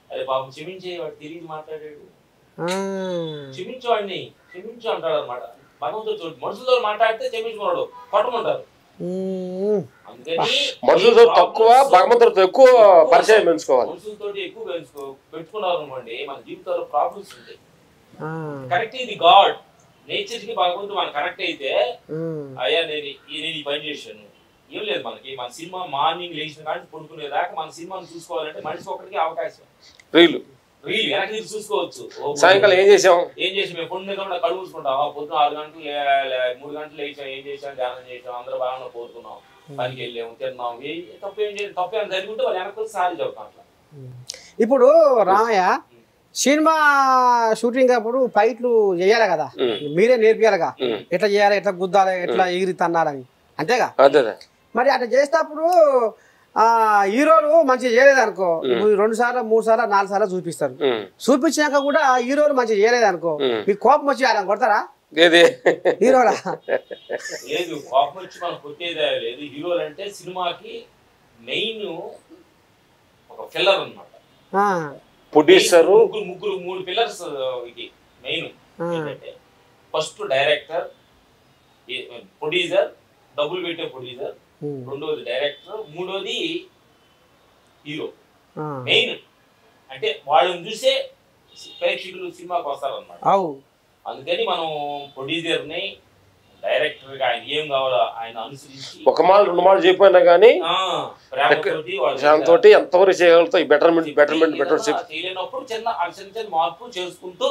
అదే పాపం క్షమించే వాడు తిరిగి మాట్లాడాడు, క్షమించు వాడిని క్షమించు అంటాడు అనమాట. భగవంతుడు మనుషులతో మాట్లాడితే క్షమించుకున్నాడు, కొట్టమంటారు.
మనుషులతో తక్కువ, భగవంతుడితో ఎక్కువ పరిచయం పెంచుకోవాలి.
మనుషులతో ఎక్కువ పెట్టుకున్నారు అనుకోండి మన జీవితంలో ప్రాబ్లమ్స్ ఉంటాయి. కరెక్ట్ ఇది గాడ్ నేచర్ కి భగవంతుడు మనం కరెక్ట్ అయితే అయ్యా నేను ఈ పని చేశాను ఏం లేదు. మనకి మన సినిమా మార్నింగ్ లేచిన కానీ పడుకునేదాకా మన సినిమాను చూసుకోవాలంటే మనిషి ఒకటికి అవకాశం. రీల్ వెనక్కి చూసుకోవచ్చు.
సాయంకాలం ఏం చేసాం
మేము పొద్దున్న కూడా కళ్ళు చూసుకుంటాం. పొద్దున 6 గంటలు 3 గంటలు లేచాం, ఏం చేసాం, ధ్యానం చేసాం, అందరూ బాగా పోతున్నాం, పనికి వెళ్ళాము, తిన్నాం. తప్పేం జరుగుంటే వాళ్ళు వెనక్కి సారీ చెప్తాం అట్లా.
ఇప్పుడు రామయ్య సినిమా షూటింగ్ అప్పుడు ఫైట్లు చేయాలి కదా, మీరే నేర్పియాలిగా ఎట్లా చేయాలి, ఎట్లా గుద్దాలి, ఎట్లా ఎగిరి తన్నారని, అంతేగా? మరి అట్లా చేసేటప్పుడు హీరోలు మంచిగా చేయలేదు అనుకో, 2 సార్లు 3 సార్లు 4 సార్లు చూపిస్తారు. చూపించాక కూడా హీరోలు మంచిగా చేయలేదు అనుకో, మీకు కోపం వచ్చి ఆయన కొడతారా? హీరోలా
లేదు, కోపం వచ్చి మనం కొట్టేదే లేదు. హీరోలు అంటే సినిమాకి మెయిన్ ఒక పిల్లర్ అన్నమాట.
ప్రొడ్యూసర్
ముగ్గురు 3 పిల్లర్స్ ఇది మెయిన్. ఏంటంటే ఫస్ట్ డైరెక్టర్, ప్రొడ్యూసర్, డబ్బులు పెట్టే ప్రొడ్యూసర్, రెండోది డైరెక్టర్, మూడోది హీరో. మెయిన్ అంటే వాళ్ళని చూసే ప్రేక్షకులు సినిమాకి వస్తారన్నమాట. అందుకని మనం ప్రొడ్యూసర్ని, డైరెక్టర్ గా ఆయన ఏం కావాలో ఆయన అనుసరించి
1 మాల్ 2 మాల్ చెప్పినా కానీ ప్రేమతోటి ఎంతవరకు చేయగలుగుతాం ఈ బెటర్మెంట్
చేయలేనప్పుడు చిన్న మార్పు చేసుకుంటూ.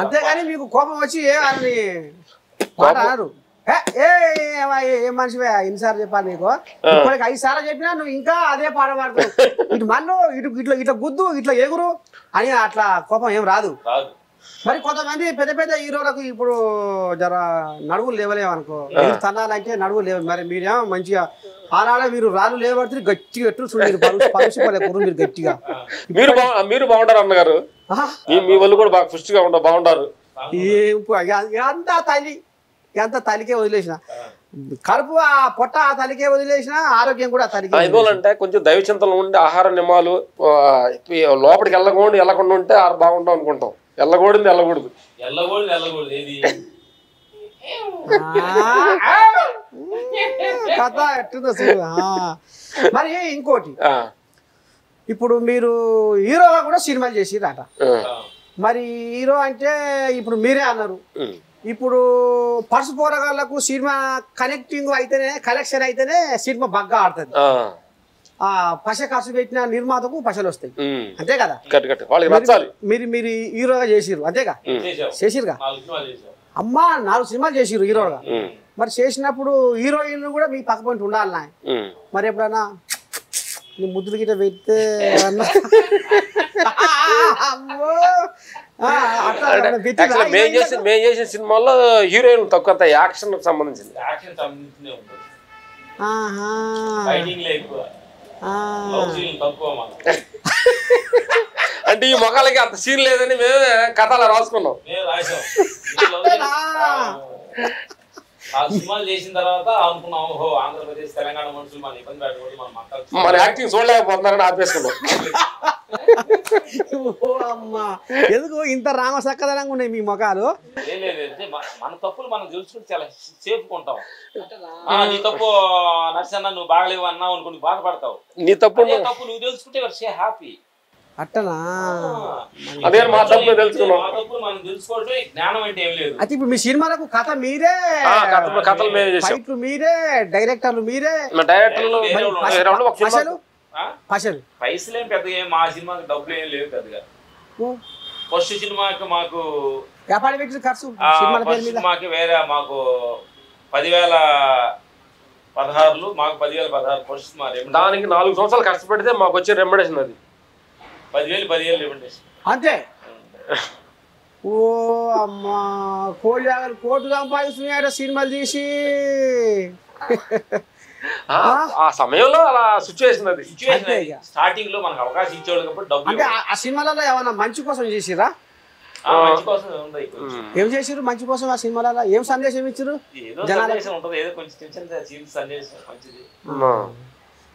అంతేగాని మీకు కోపం వచ్చి ఏ మనిషివే ఎన్నిసార్లు చెప్పాలి నీకు, ఇప్పటికి 5 సార్లు చెప్పినా నువ్వు ఇంకా అదే పాట పాడుతావు, ఇటు మన్ను ఇట్లా గుద్దు ఇట్లా ఎగురు అని అట్లా కోపం ఏం రాదు. మరి కొంతమంది పెద్ద పెద్ద హీరోలకు ఇప్పుడు జర నడువులు లేవలేమనుకో, తనాలంటే నడువులు లేవు. మరి మీరేమో మంచిగా ఆనాడే మీరు రాళ్ళు లేవబడితే గట్టిగా ఎట్టు మీరు గట్టిగా
మీరు బాగుంటారు అన్నగారు, మీ వాళ్ళు కూడా బాగా పుష్టిగా బాగుంటారు.
ఎంత తలికే వదిలేసిన కడుపు పొట్ట తలికే వదిలేసిన ఆరోగ్యం కూడా తలికే.
అంటే కొంచెం దైవచింతలు ఉండి ఆహార నియమాలు లోపలికి వెళ్ళకుండా ఉంటే బాగుంటాం అనుకుంటాం. వెళ్ళకూడదు
కథ ఎట్టుందో. మరి ఇంకోటి, ఇప్పుడు మీరు హీరోగా కూడా సినిమాలు చేసిరట. మరి హీరో అంటే ఇప్పుడు మీరే అన్నారు, ఇప్పుడు పర్సు పోరగాళ్ళకు సినిమా కనెక్టింగ్ అయితేనే, కలెక్షన్ అయితేనే సినిమా బాగా ఆడుతుంది. పశ ఖర్చు పెట్టిన నిర్మాతకు పశలు వస్తాయి అంతే కదా
వాళ్ళకి నచ్చాలి.
మీరు మీరు హీరోగా చేసిర్రు అంతేగా చేసిరుగా అమ్మా 4 సినిమాలు చేసిర్రు హీరోగా మరి చేసినప్పుడు హీరోయిన్ కూడా మీ పక్క పంట ఉండాలి మరి ఎప్పుడన్నా నీ ముద్దులు గిట్ట పెడితే
మేము చేసిన సినిమాల్లో హీరోయిన్ తక్కువ యాక్షన్ సంబంధించింది అంటే ఈ మొక్కలకి అంత సీన్ లేదని మేము కథలు రాసుకున్నాం.
సినిమాలు చేసిన తర్వాత అనుకున్నాం ఓహో ఆంధ్రప్రదేశ్ తెలంగాణ మనుషులు మన ఇబ్బంది పెట్టకూడదు
మన యాక్టింగ్ చూడలేకపోతున్నారని ఆపేసుకున్నాం.
ఎందుకు ఇంత రామసక్కదనంగా ఉన్నాయి మీ మొఖాలు?
మన తప్పులు మనం తెలుసుకుంటే చాలా సేఫ్గా ఉంటాం. నీ తప్పు నర్సన్న నువ్వు బాగలేవు అన్నావు అనుకుని బాధపడతావు.
నీ తప్పు
నువ్వు తెలుసుకుంటే హ్యాపీ
అట్టనా?
అదే మా తప్పు తెలుసుకున్నాం.
మనం తెలుసుకోవడం జ్ఞానం అంటే ఏం లేదు.
అయితే ఇప్పుడు మీ సినిమాలకు కథ మీరే,
కథలు మీరే,
ఫైట్లు మీరే, డైరెక్టర్లు మీరే.
పైసలేం పెద్దగా మా సినిమాకి డబ్బులు ఏం లేవు పెద్దగా. ఫస్ట్ సినిమాకి మాకు సినిమాకి వేరే మాకు 10,016 మాకు 10,016 ఫస్ట్ సినిమా.
దానికి 4 సంవత్సరాలు కష్టపడితే మాకు వచ్చే రెమ్యునరేషన్ అది
10,000 రెమ్యునరేషన్
అంతే. ఓ అమ్మా కోట్లు సంపాదిస్తున్నాయట సినిమాలు తీసి.
ఆ సమయంలో అలా సిచ్యువేషన్ అది.
స్టార్టింగ్ లో మనకు అవకాశం ఇచ్చేవాళ్ళు కాబట్టి డబ్బులు.
అంటే ఆ సినిమాలలో ఏమన్నా మంచి కోసం చేసిరా?
మంచి కోసం
ఏం చేసిరు మంచి కోసం? ఆ సినిమాలలో ఏం సందేశం ఇచ్చారు?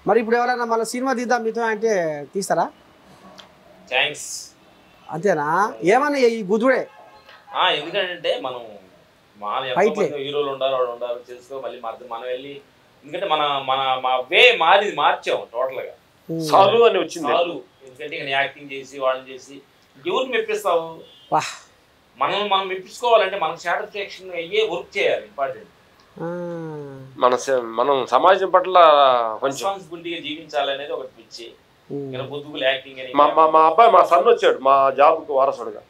మరి ఇప్పుడు ఎవరైనా మళ్ళీ సినిమా తీద్దాం మీతో అంటే తీస్తారా? అంతేనా? ఏమన్నా ఈ బుద్ధుడే
ఎందుకంటే మనం హీరోలు ఉండాలి వాళ్ళు ఉండాలి తెలుసుకో మళ్ళీ మనం వెళ్ళి ఎందుకంటే మన మన మా వే మార్చాం టోటల్ గా.
సాలు అని వచ్చింది.
ఎందుకంటే యాక్టింగ్ చేసి వాళ్ళని చేసి ఎవరిని మెప్పిస్తావు? మనం మెప్పించుకోవాలంటే మనకు సాటిస్ఫాక్షన్ అయ్యే వర్క్ చేయాలి. ఇంపార్టెంట్
మనం సమాజం పట్ల
రెస్పాన్సిబిలిటీగా జీవించాలనేది ఒకటి పిచ్చి. బుద్ధులు యాక్టింగ్ అని
మా అబ్బాయి మా సన్ వచ్చాడు మా జాబ్ కు వారసుడుగా.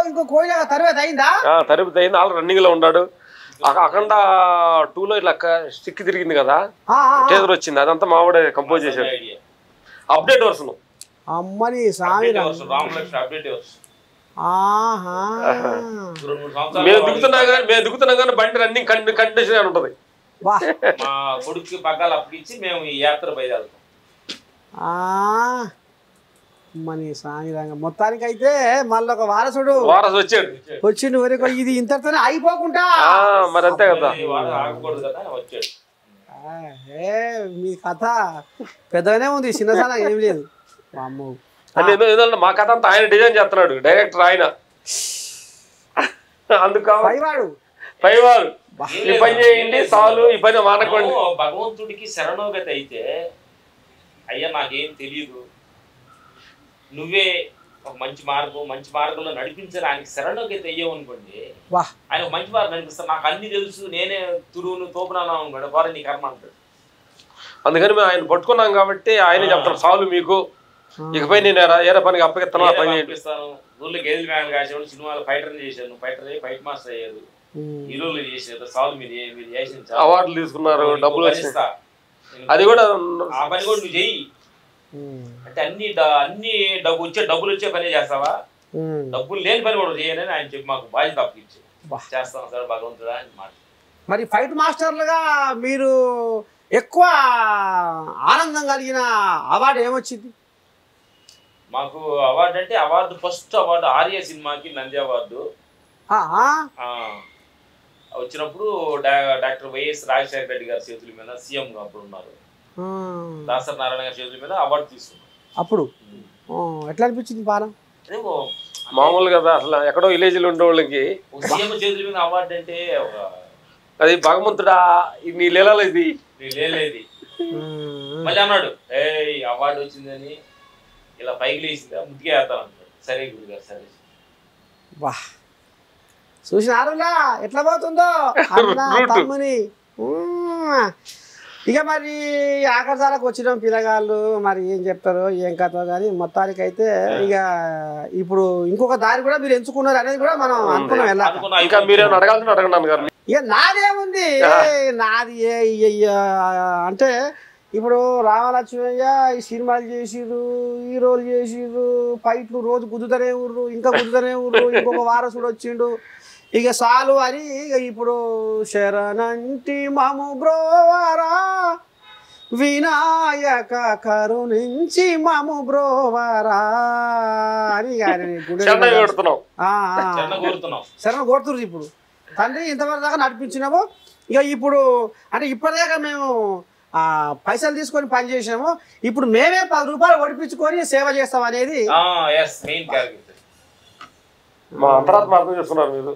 ఇంకో కోయిల తరబేతి అయిందా?
తరబేతి అయింది. ఆల్రెడీ రన్నింగ్ లో ఉన్నాడు. అఖండ 2లో ఇట్లా స్టిక్ తిరిగింది కదా, టేజర్ వచ్చింది. అదంతా మావాడే కంపోజ్ చేశాడు. Update version.
అమ్మని సామి
మేము దిగుతున్నాం కానీ బండి రన్నింగ్ కండిషన్ అని ఉంటది.
మా కొడుకు పగ్గాలు అప్పగించి మేము ఈ యాత్ర బయలుదేరుతాం.
మని సామిరంగా మొత్తానికి అయితే మళ్ళీ ఒక వారసుడు వచ్చిండు. వరకు ఇది ఇంతతోనే అయిపోకుండా
మరి అంతే కదా.
మీ కథ పెద్దగానే ఉంది, చిన్నసాన ఏం లేదు.
మా కథ అంతా ఆయన డిజైన్ చేస్తున్నాడు, డైరెక్టర్ ఆయన. అందుకు పైవాడు ఈ పని చేయండి చాలు, ఈ పని మానకండి.
భగవంతుడికి శరణోగతి అయితే అయ్యా నాకేం తెలియదు, నువ్వే ఒక మంచి మార్గంలో నడిపించాలి ఆయనకి శరణోగతి అయ్యావు అనుకోండి, ఆయన మంచి మార్గం నడిపిస్తాను. నాకు అన్ని తెలుసు, నేనే తురువును తోపునాను అనుకోండి, వారు నీ కర్మ అంటాడు.
అందుకని మేము ఆయన పట్టుకున్నాం కాబట్టి ఆయనే చెప్తాను చాలు మీకు, ఇకపై నేను ఏరే పనికి అప్పగిస్తాను, ఆ పని
చేపిస్తాను. ఊళ్ళో గేదెలు మేకలు కాసేవాళ్ళు, సినిమాలో ఫైటర్ని చేశాను, ఫైట్ మాస్టర్ అయ్యారు, హీరోలు చేసారు, చాలు మీరు చేసిన
అవార్డులు తీసుకున్నారు, డబ్బులు వచ్చినా అది కూడా
ఆ పని కూడా నువ్వు చెయ్యి అంటే అన్ని డబ్బులు వచ్చే పనే చేస్తావా, డబ్బులు లేని పని కూడా చేయని ఆయన చెప్పి మాకు బాధ్యత అప్పగించి చేస్తాం సార్ భగవంతుడా అని మాట.
మరి ఫైట్ మాస్టర్లుగా మీరు ఎక్కువ ఆనందం కలిగిన అవార్డు ఏమొచ్చింది?
మాకు అవార్డు అంటే ఫస్ట్ అవార్డు ఆర్య సినిమాకి నంది అవార్డు వచ్చినప్పుడు డాక్టర్ వైఎస్ రాజశేఖర రెడ్డి గారి చేతుల మీద సీఎం గా అప్పుడు ఉన్నారు, దాసరి నారాయణ గారి చేతుల మీద అవార్డు తీసుకున్నాం.
అప్పుడు ఎట్లా అనిపించింది బాగా?
మామూలు కదా, అసలు ఎక్కడో విలేజ్ లో ఉండే వాళ్ళకి
సీఎం చేతుల మీద అవార్డు అంటే
అది భగవంతుడా నీ లీలలో ఇది
లేలేదు. మళ్ళీ అన్నాడు ఏ అవార్డు వచ్చిందని ఇలా పైకి లేచిందా ముద్దుగా వేస్తాను అంటాడు. సరే గురు గారు సరే.
వా చూసినారులా ఎట్లా పోతుందో తమ్ముని. ఇక మరి ఆకర్షాలకు వచ్చిన పిల్లగాళ్ళు మరి ఏం చెప్తారో ఏం కథో కానీ మొత్తానికైతే ఇక ఇప్పుడు ఇంకొక దారి కూడా మీరు ఎంచుకున్నారు అనేది కూడా మనం అనుకున్నాం వెళ్ళాలి.
ఇంకా మీరేమైనా అడగాల్సిన అడగండి.
ఇక నాదేముంది నాది అంటే ఇప్పుడు రామలక్ష్మయ్య ఈ సినిమాలు చేసిర్రు, హీరోలు చేసిర్రు, ఫైట్లు రోజు గుద్దుతనే ఊర్రు, ఇంకా గుద్దుతనే ఊర్రు, ఇంకొక వారసుడు వచ్చిండు ఇక చాలు అని ఇక ఇప్పుడు శరణంటి మము బ్రోవరా వినాయక కరుణించి మము బ్రోవరా అని శరణ కొడుతున్నారు. ఇప్పుడు తండ్రి ఇంతవరకు దాకా నడిపించినాము. ఇక ఇప్పుడు అంటే ఇప్పటిదాకా మేము పైసలు తీసుకొని పని చేసినాము, ఇప్పుడు మేమే 10 రూపాయలు ఒడిపించుకొని సేవ చేస్తాం అనేది
మా అంతరాత్మ అర్థం చేస్తున్నారు మీరు.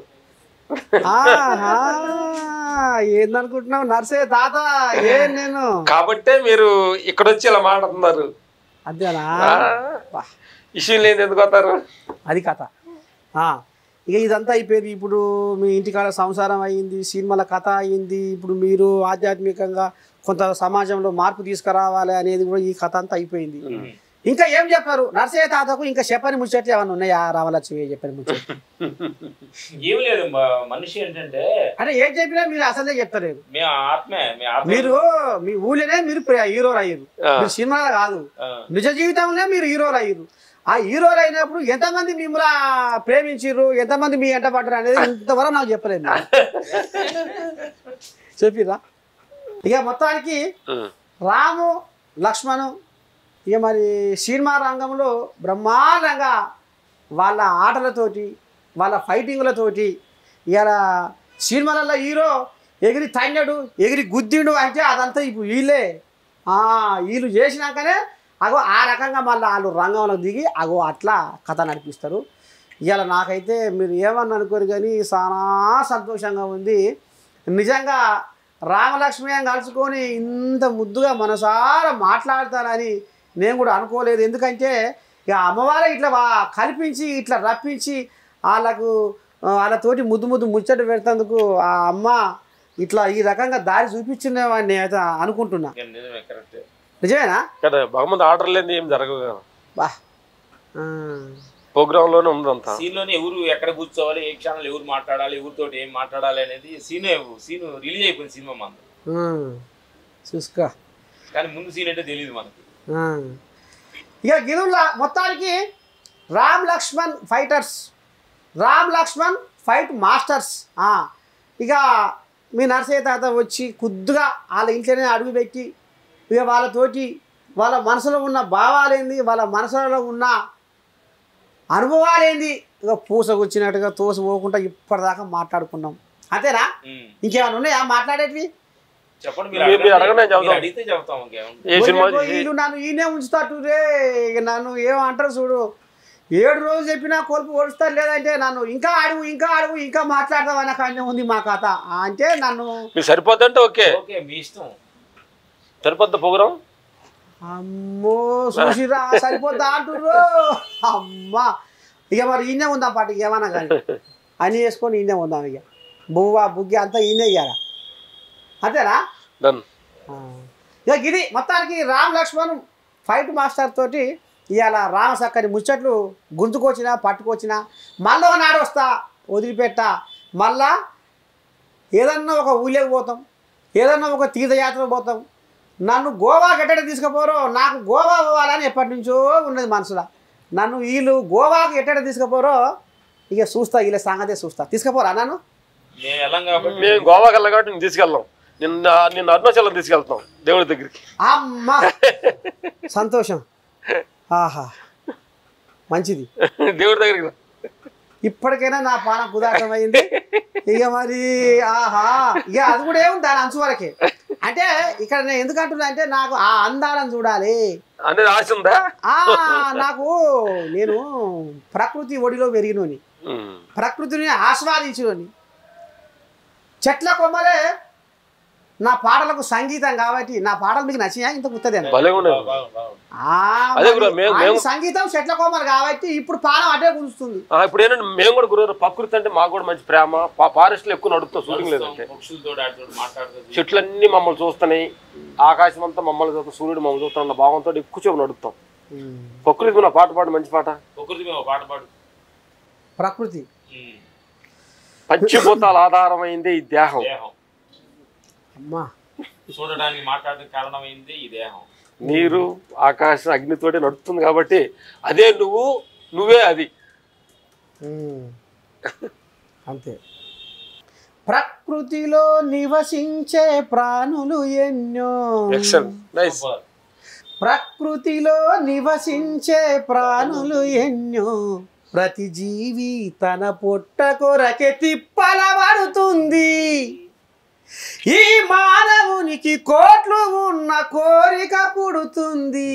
ఏందనుకుంటున్నావు నర్సే తాత ఏం నేను
కాబట్టే మీరు ఇక్కడ వచ్చి ఇలా మాట్లాడుతున్నారు.
అంతేనా
ఇష్యూ లేదు ఎందుకు వస్తారు
అది కథ. ఇక ఇదంతా అయిపోయింది. ఇప్పుడు మీ ఇంటికాడ సంసారం అయ్యింది, సినిమాల కథ అయ్యింది. ఇప్పుడు మీరు ఆధ్యాత్మికంగా కొంత సమాజంలో మార్పు తీసుకురావాలి అనేది కూడా ఈ కథ అంతా అయిపోయింది. ఇంకా ఏం చెప్పారు నర్సయ్య తాతకు? ఇంకా చెప్పని ముచ్చట్లు ఏమన్నా ఉన్నాయా రామలక్ష్మి చెప్పని ముచ్చట్లు?
ఏం లేదు మనిషి ఏంటంటే
అంటే ఏం చెప్పినా మీరు అసలే చెప్తలేదు.
మీరు
మీ ఊళ్ళోనే మీరు హీరోలు అయ్యారు, మీరు సినిమాలో కాదు నిజ జీవితంలో మీరు హీరోలు అయ్యారు. ఆ హీరోలు అయినప్పుడు ఎంతమంది మిమ్మల్ని ప్రేమించారు, ఎంతమంది మీ ఎంట పడ్డారు అనేది ఇంతవరకు నాకు చెప్పలేదు. చెప్పిరా? ఇక మొత్తానికి రాము లక్ష్మణు ఇక మరి సినిమా రంగంలో బ్రహ్మాండంగా వాళ్ళ ఆటలతోటి వాళ్ళ ఫైటింగ్లతోటి ఇవాళ సినిమాలలో హీరో ఎగిరి తన్నడు ఎగిరి గుద్దిండు అంటే అదంతా ఇప్పుడు వీళ్ళు చేసినాకనే అగో ఆ రకంగా మళ్ళీ వాళ్ళు రంగంలో దిగి అగో అట్లా కథ నడిపిస్తారు. ఇవాళ నాకైతే మీరు ఏమన్నా అనుకోరు కానీ చాలా సంతోషంగా ఉంది. నిజంగా రామలక్ష్మయ్య కలుసుకొని ఇంత ముద్దుగా మనసారా మాట్లాడతారని నేను కూడా అనుకోలేదు. ఎందుకంటే ఇక అమ్మవారే ఇట్లా కల్పించి ఇట్లా రప్పించి వాళ్ళతోటి ముద్దు ముచ్చట పెడతందుకు ఆ అమ్మ ఇట్లా ఈ రకంగా దారి చూపించినవాడిని అయితే అనుకుంటున్నా. నిజమేనా?
భగవంతు ఆర్డర్ లేని ఏం జరగదు.
బా
ప్రోగ్రామ్ లోనే ఉందంతా.
సీన్లోనే ఎవరు ఎక్కడ కూర్చోవాలి, ఏ క్షణాలు ఎవరు మాట్లాడాలి, ఎవరితో ఏం మాట్లాడాలి అనేది సీన్ రిలీజ్ అయిపోయింది సినిమా మనకు
చూసుకో.
కానీ ముందు సీన్ అంటే తెలియదు మనకి.
ఇక గిరుల మొత్తానికి Ram Lakshman fighters, Ram Lakshman fight masters. ఇక మీ నర్సయ్య తాత వచ్చి కొద్దిగా వాళ్ళ ఇంట్లోనే అడుగు పెట్టి ఇక వాళ్ళతోటి వాళ్ళ మనసులో ఉన్న భావాలేంది, వాళ్ళ మనసులో ఉన్న అనుభవాలేంది ఇక పూసకొచ్చినట్టుగా తోసిపోకుండా ఇప్పటిదాకా మాట్లాడుకున్నాం. అంతేనా? ఇంకేమైనా ఉన్నాయా మాట్లాడేటివి? వీళ్ళు నన్ను ఈయనే ఉంచుతారు రే. ఇక నన్ను ఏమంటారు చూడు, 7 రోజులు చెప్పినా కొలుపు ఓడుస్తారు. లేదంటే నన్ను ఇంకా అడుగు ఇంకా మాట్లాడతాం అన్న కానీ ఉంది మా కథ అంటే నన్ను
సరిపోద్దంటే ఓకే
మీ ఇష్టం.
సరిపోద్ది ప్రోగ్రాం.
అమ్మో చూసిరా సరిపోద్దా అంటుర్రు. అమ్మా ఇక మరి ఈయనే ఉందాం పాటు ఏమన్నా కానీ అన్నీ వేసుకొని ఈయనే ఉందాం. ఇక బుగ్గి అంతా ఈయనే ఇయ్యాల. అంతేనా? ఇక ఇది మొత్తానికి రామ్ లక్ష్మణ్ ఫైట్ మాస్టర్ తోటి ఇవాళ రామ చక్కని ముచ్చట్లు గుంజుకొచ్చినా పట్టుకొచ్చినా మళ్ళీ నాడు వస్తా వదిలిపెట్ట మళ్ళా ఏదన్నా ఒక ఊళ్ళకి పోతాం, ఏదన్నా ఒక తీర్థయాత్ర పోతాం. నన్ను గోవాకి ఎట్టడ తీసుకుపోరో, నాకు గోవా పోవాలని ఎప్పటి నుంచో ఉన్నది మనసులో. నన్ను వీళ్ళు గోవాకి ఎట్టడ తీసుకుపోరో ఇక చూస్తా, వీళ్ళ సంగతే చూస్తా. తీసుకుపోరా నన్ను?
మేము గోవాకి వెళ్ళాం కాబట్టి నేను తీసుకెళ్దాం. నిన్న అరుణాచలం తీసుకెళ్తాం దేవుడి దగ్గరికి.
అమ్మా సంతోషం. ఆహా మంచిది.
దేవుడి దగ్గరికి
ఇప్పటికైనా నా పానం కుదాటమైంది. ఇక మరి ఆహా ఇక అది కూడా ఏముంది దాని అంచు వరకే. అంటే ఇక్కడ నేను ఎందుకంటున్నా అంటే నాకు ఆ అందాలను చూడాలి
అనేది ఆశ ఉందా
నాకు. నేను ప్రకృతి ఒడిలో పెరిగినోని, ప్రకృతిని ఆస్వాదించినోని. చెట్ల కొమ్మలే నా పాటలకు సంగీతం కాబట్టి నా పాటలు మీకు నచ్చినా ఇంత గుర్తుంది సంగీతం చెట్ల కోమలు కాబట్టి ఇప్పుడు పానం అటే కుదుస్తుంది.
ఇప్పుడు ఏంటంటే మేము కూడా గురువు ప్రకృతి అంటే మాకు కూడా మంచి ప్రేమ. ఫారెస్ట్ లో ఎక్కువ నడుపుతాం షూటింగ్ లేదంటే. చెట్లన్నీ మమ్మల్ని చూస్తున్నాయి, ఆకాశం అంతా మమ్మల్ని చూస్తాం, సూర్యుడు మమ్మల్ని చూస్తున్న భావంతో ఎక్కువ సేపు నడుపుతాం. ప్రకృతి మీద పాట పాడు, మంచి పాట.
ప్రకృతి
పంచభూతాల ఆధారమైంది ఈ దేహం.
అమ్మా
చూడడానికి మాట్లాడడానికి కారణమైంది ఈ దేహం.
నీరు ఆకాశం అగ్నితోటి నడుస్తుంది కాబట్టి అదే నువ్వే అది.
అంతే. ప్రకృతిలో నివసించే ప్రాణులు ఎన్నో. ప్రకృతిలో నివసించే ప్రాణులు ఎన్నో, ప్రతి జీవి తన పొట్ట కొరకే తిప్పల పడుతుంది. ఈ మానవునికి కోట్లు ఉన్న కోరిక పుడుతుంది,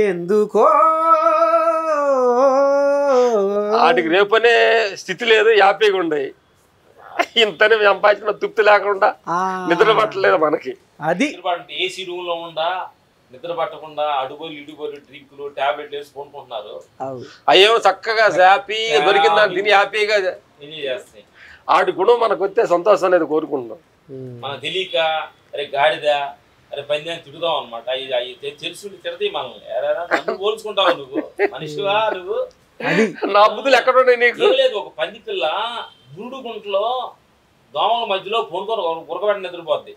ఎందుకో
వాటికి రేపనే స్థితి లేదు, హ్యాపీగా ఉండయి. ఇంతనే సంపాదించిన తృప్తి లేకుండా నిద్ర పట్టలేదు మనకి.
అది
ఏసీ రూమ్ లో ఉండా నిద్ర పట్టకుండా అడుగులు ఇడుగులు డ్రింకులు టాబ్లెట్లు వేసి కొనుక్కుంటున్నారు.
అయ్యేమో చక్కగా హ్యాపీ దొరికిందని తిని హ్యాపీగా
ఎంజాయ్ చేస్తాయి.
ఆడి గుణం మనకు వచ్చే సంతోషం అనేది కోరుకుంటున్నాం.
మనకు తెలియక అరే గాడిద అరే పందాన్ని తిడుదాం అనమాట. తెలుసు తిడతాయి మనల్ని. పోల్చుకుంటావు నువ్వు మనిషివా నువ్వు?
నా బుద్ధులు ఎక్కడ ఉన్నాయి నీకు?
లేదు, ఒక పంది పిల్ల గురుడు గుంటలో దోమల మధ్యలో పొనుకొని ఉరకబెట్టి నిద్రపోద్ది.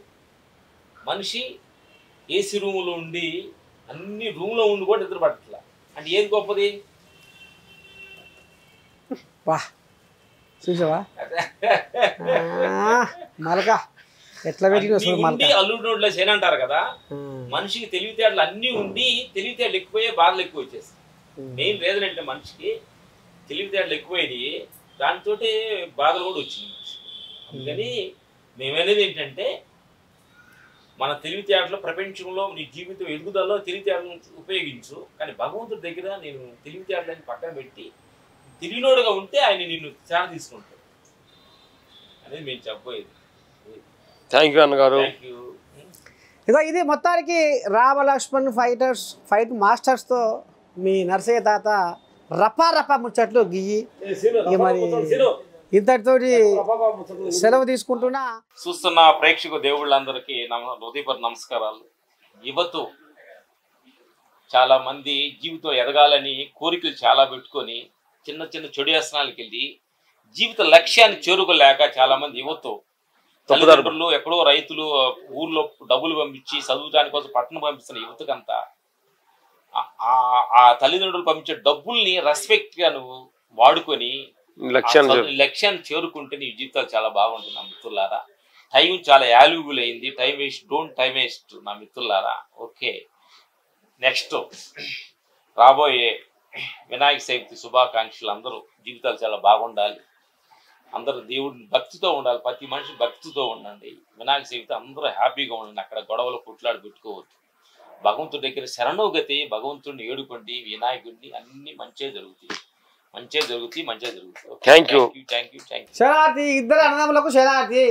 మనిషి ఏసీ రూములో ఉండి అన్ని రూమ్లో ఉండి కూడా నిద్ర పట్టట్లా. అంటే ఏది గొప్పది?
చూసావా మలక ఎట్లా పెట్టి
అల్లుడు నోట్లో చేయని అంటారు కదా. మనిషికి తెలివితేటలు అన్నీ ఉండి తెలివితేటలు ఎక్కువయ్యే బాధలు ఎక్కువ వచ్చేసి. మెయిన్ రీజన్ అంటే మనిషికి తెలివితేటలు ఎక్కువైనాయి, దాంతో బాధలు కూడా వచ్చింది. అందుకని మేమనేది ఏంటంటే మన తెలివితేటలు ప్రపంచంలో నీ జీవితం ఎదుగుదలలో తెలివితేటలను ఉపయోగించు, కానీ భగవంతుడి దగ్గర నేను తెలివితేటలని పక్కన పెట్టి తెలివినోడుగా ఉంటే ఆయన నిన్ను చాలా తీసుకుంటాడు అనేది మేము చెప్పబోయేది.
థ్యాంక్ యూ అన్నగారు.
ఇదో ఇది మొత్తానికి రామలక్ష్మణ్ ఫైట్ మాస్టర్స్తో మీ నర్సయ్య తాత రపా ముచ్చట్లు గియ్యి మరి ఇంతటితోటి సెలవు తీసుకుంటున్నా.
చూస్తున్న ప్రేక్షక దేవుళ్ళందరికీ హృదయపూర్వక నమస్కారాలు. యువత చాలా మంది జీవితం ఎదగాలని కోరికలు చాలా పెట్టుకొని చిన్న చిన్న చెడు వ్యసనాలకు వెళ్ళి జీవిత లక్ష్యాన్ని చేరుకోలేక చాలా మంది యువత తల్లిదండ్రులు ఎక్కడో రైతులు ఊర్లో డబ్బులు పంపించి చదువుటానికి కోసం పట్టణం పంపిస్తున్న యువతకంతా ఆ తల్లిదండ్రులు పంపించే డబ్బుల్ని రెస్పెక్ట్ గా నువ్వు వాడుకొని లక్ష్యాన్ని చేరుకుంటే నీ జీవితాలు చాలా బాగుంటుంది నా మిత్రులారా. టైం చాలా వాల్యూబుల్ అయింది. Time waste, don't time waste నా మిత్రులారా. ఓకే, నెక్స్ట్ రాబోయే వినాయక చవితి శుభాకాంక్షలు. అందరూ జీవితాలు చాలా బాగుండాలి, అందరూ దేవుడిని భక్తితో ఉండాలి, ప్రతి మనిషి భక్తితో ఉండండి. వినాయక చవితి అందరూ హ్యాపీగా ఉండండి, అక్కడ గొడవలు కొట్లాడి పెట్టుకోవద్దు. భగవంతుడి దగ్గర శరణోగతి, భగవంతుడిని ఏడుకోండి, వినాయకుడిని, అన్ని మంచిగా జరుగుతాయి.
Thank you.
శరణార్థి ఇద్దరు అన్నదమ్ములకు శరణార్థి.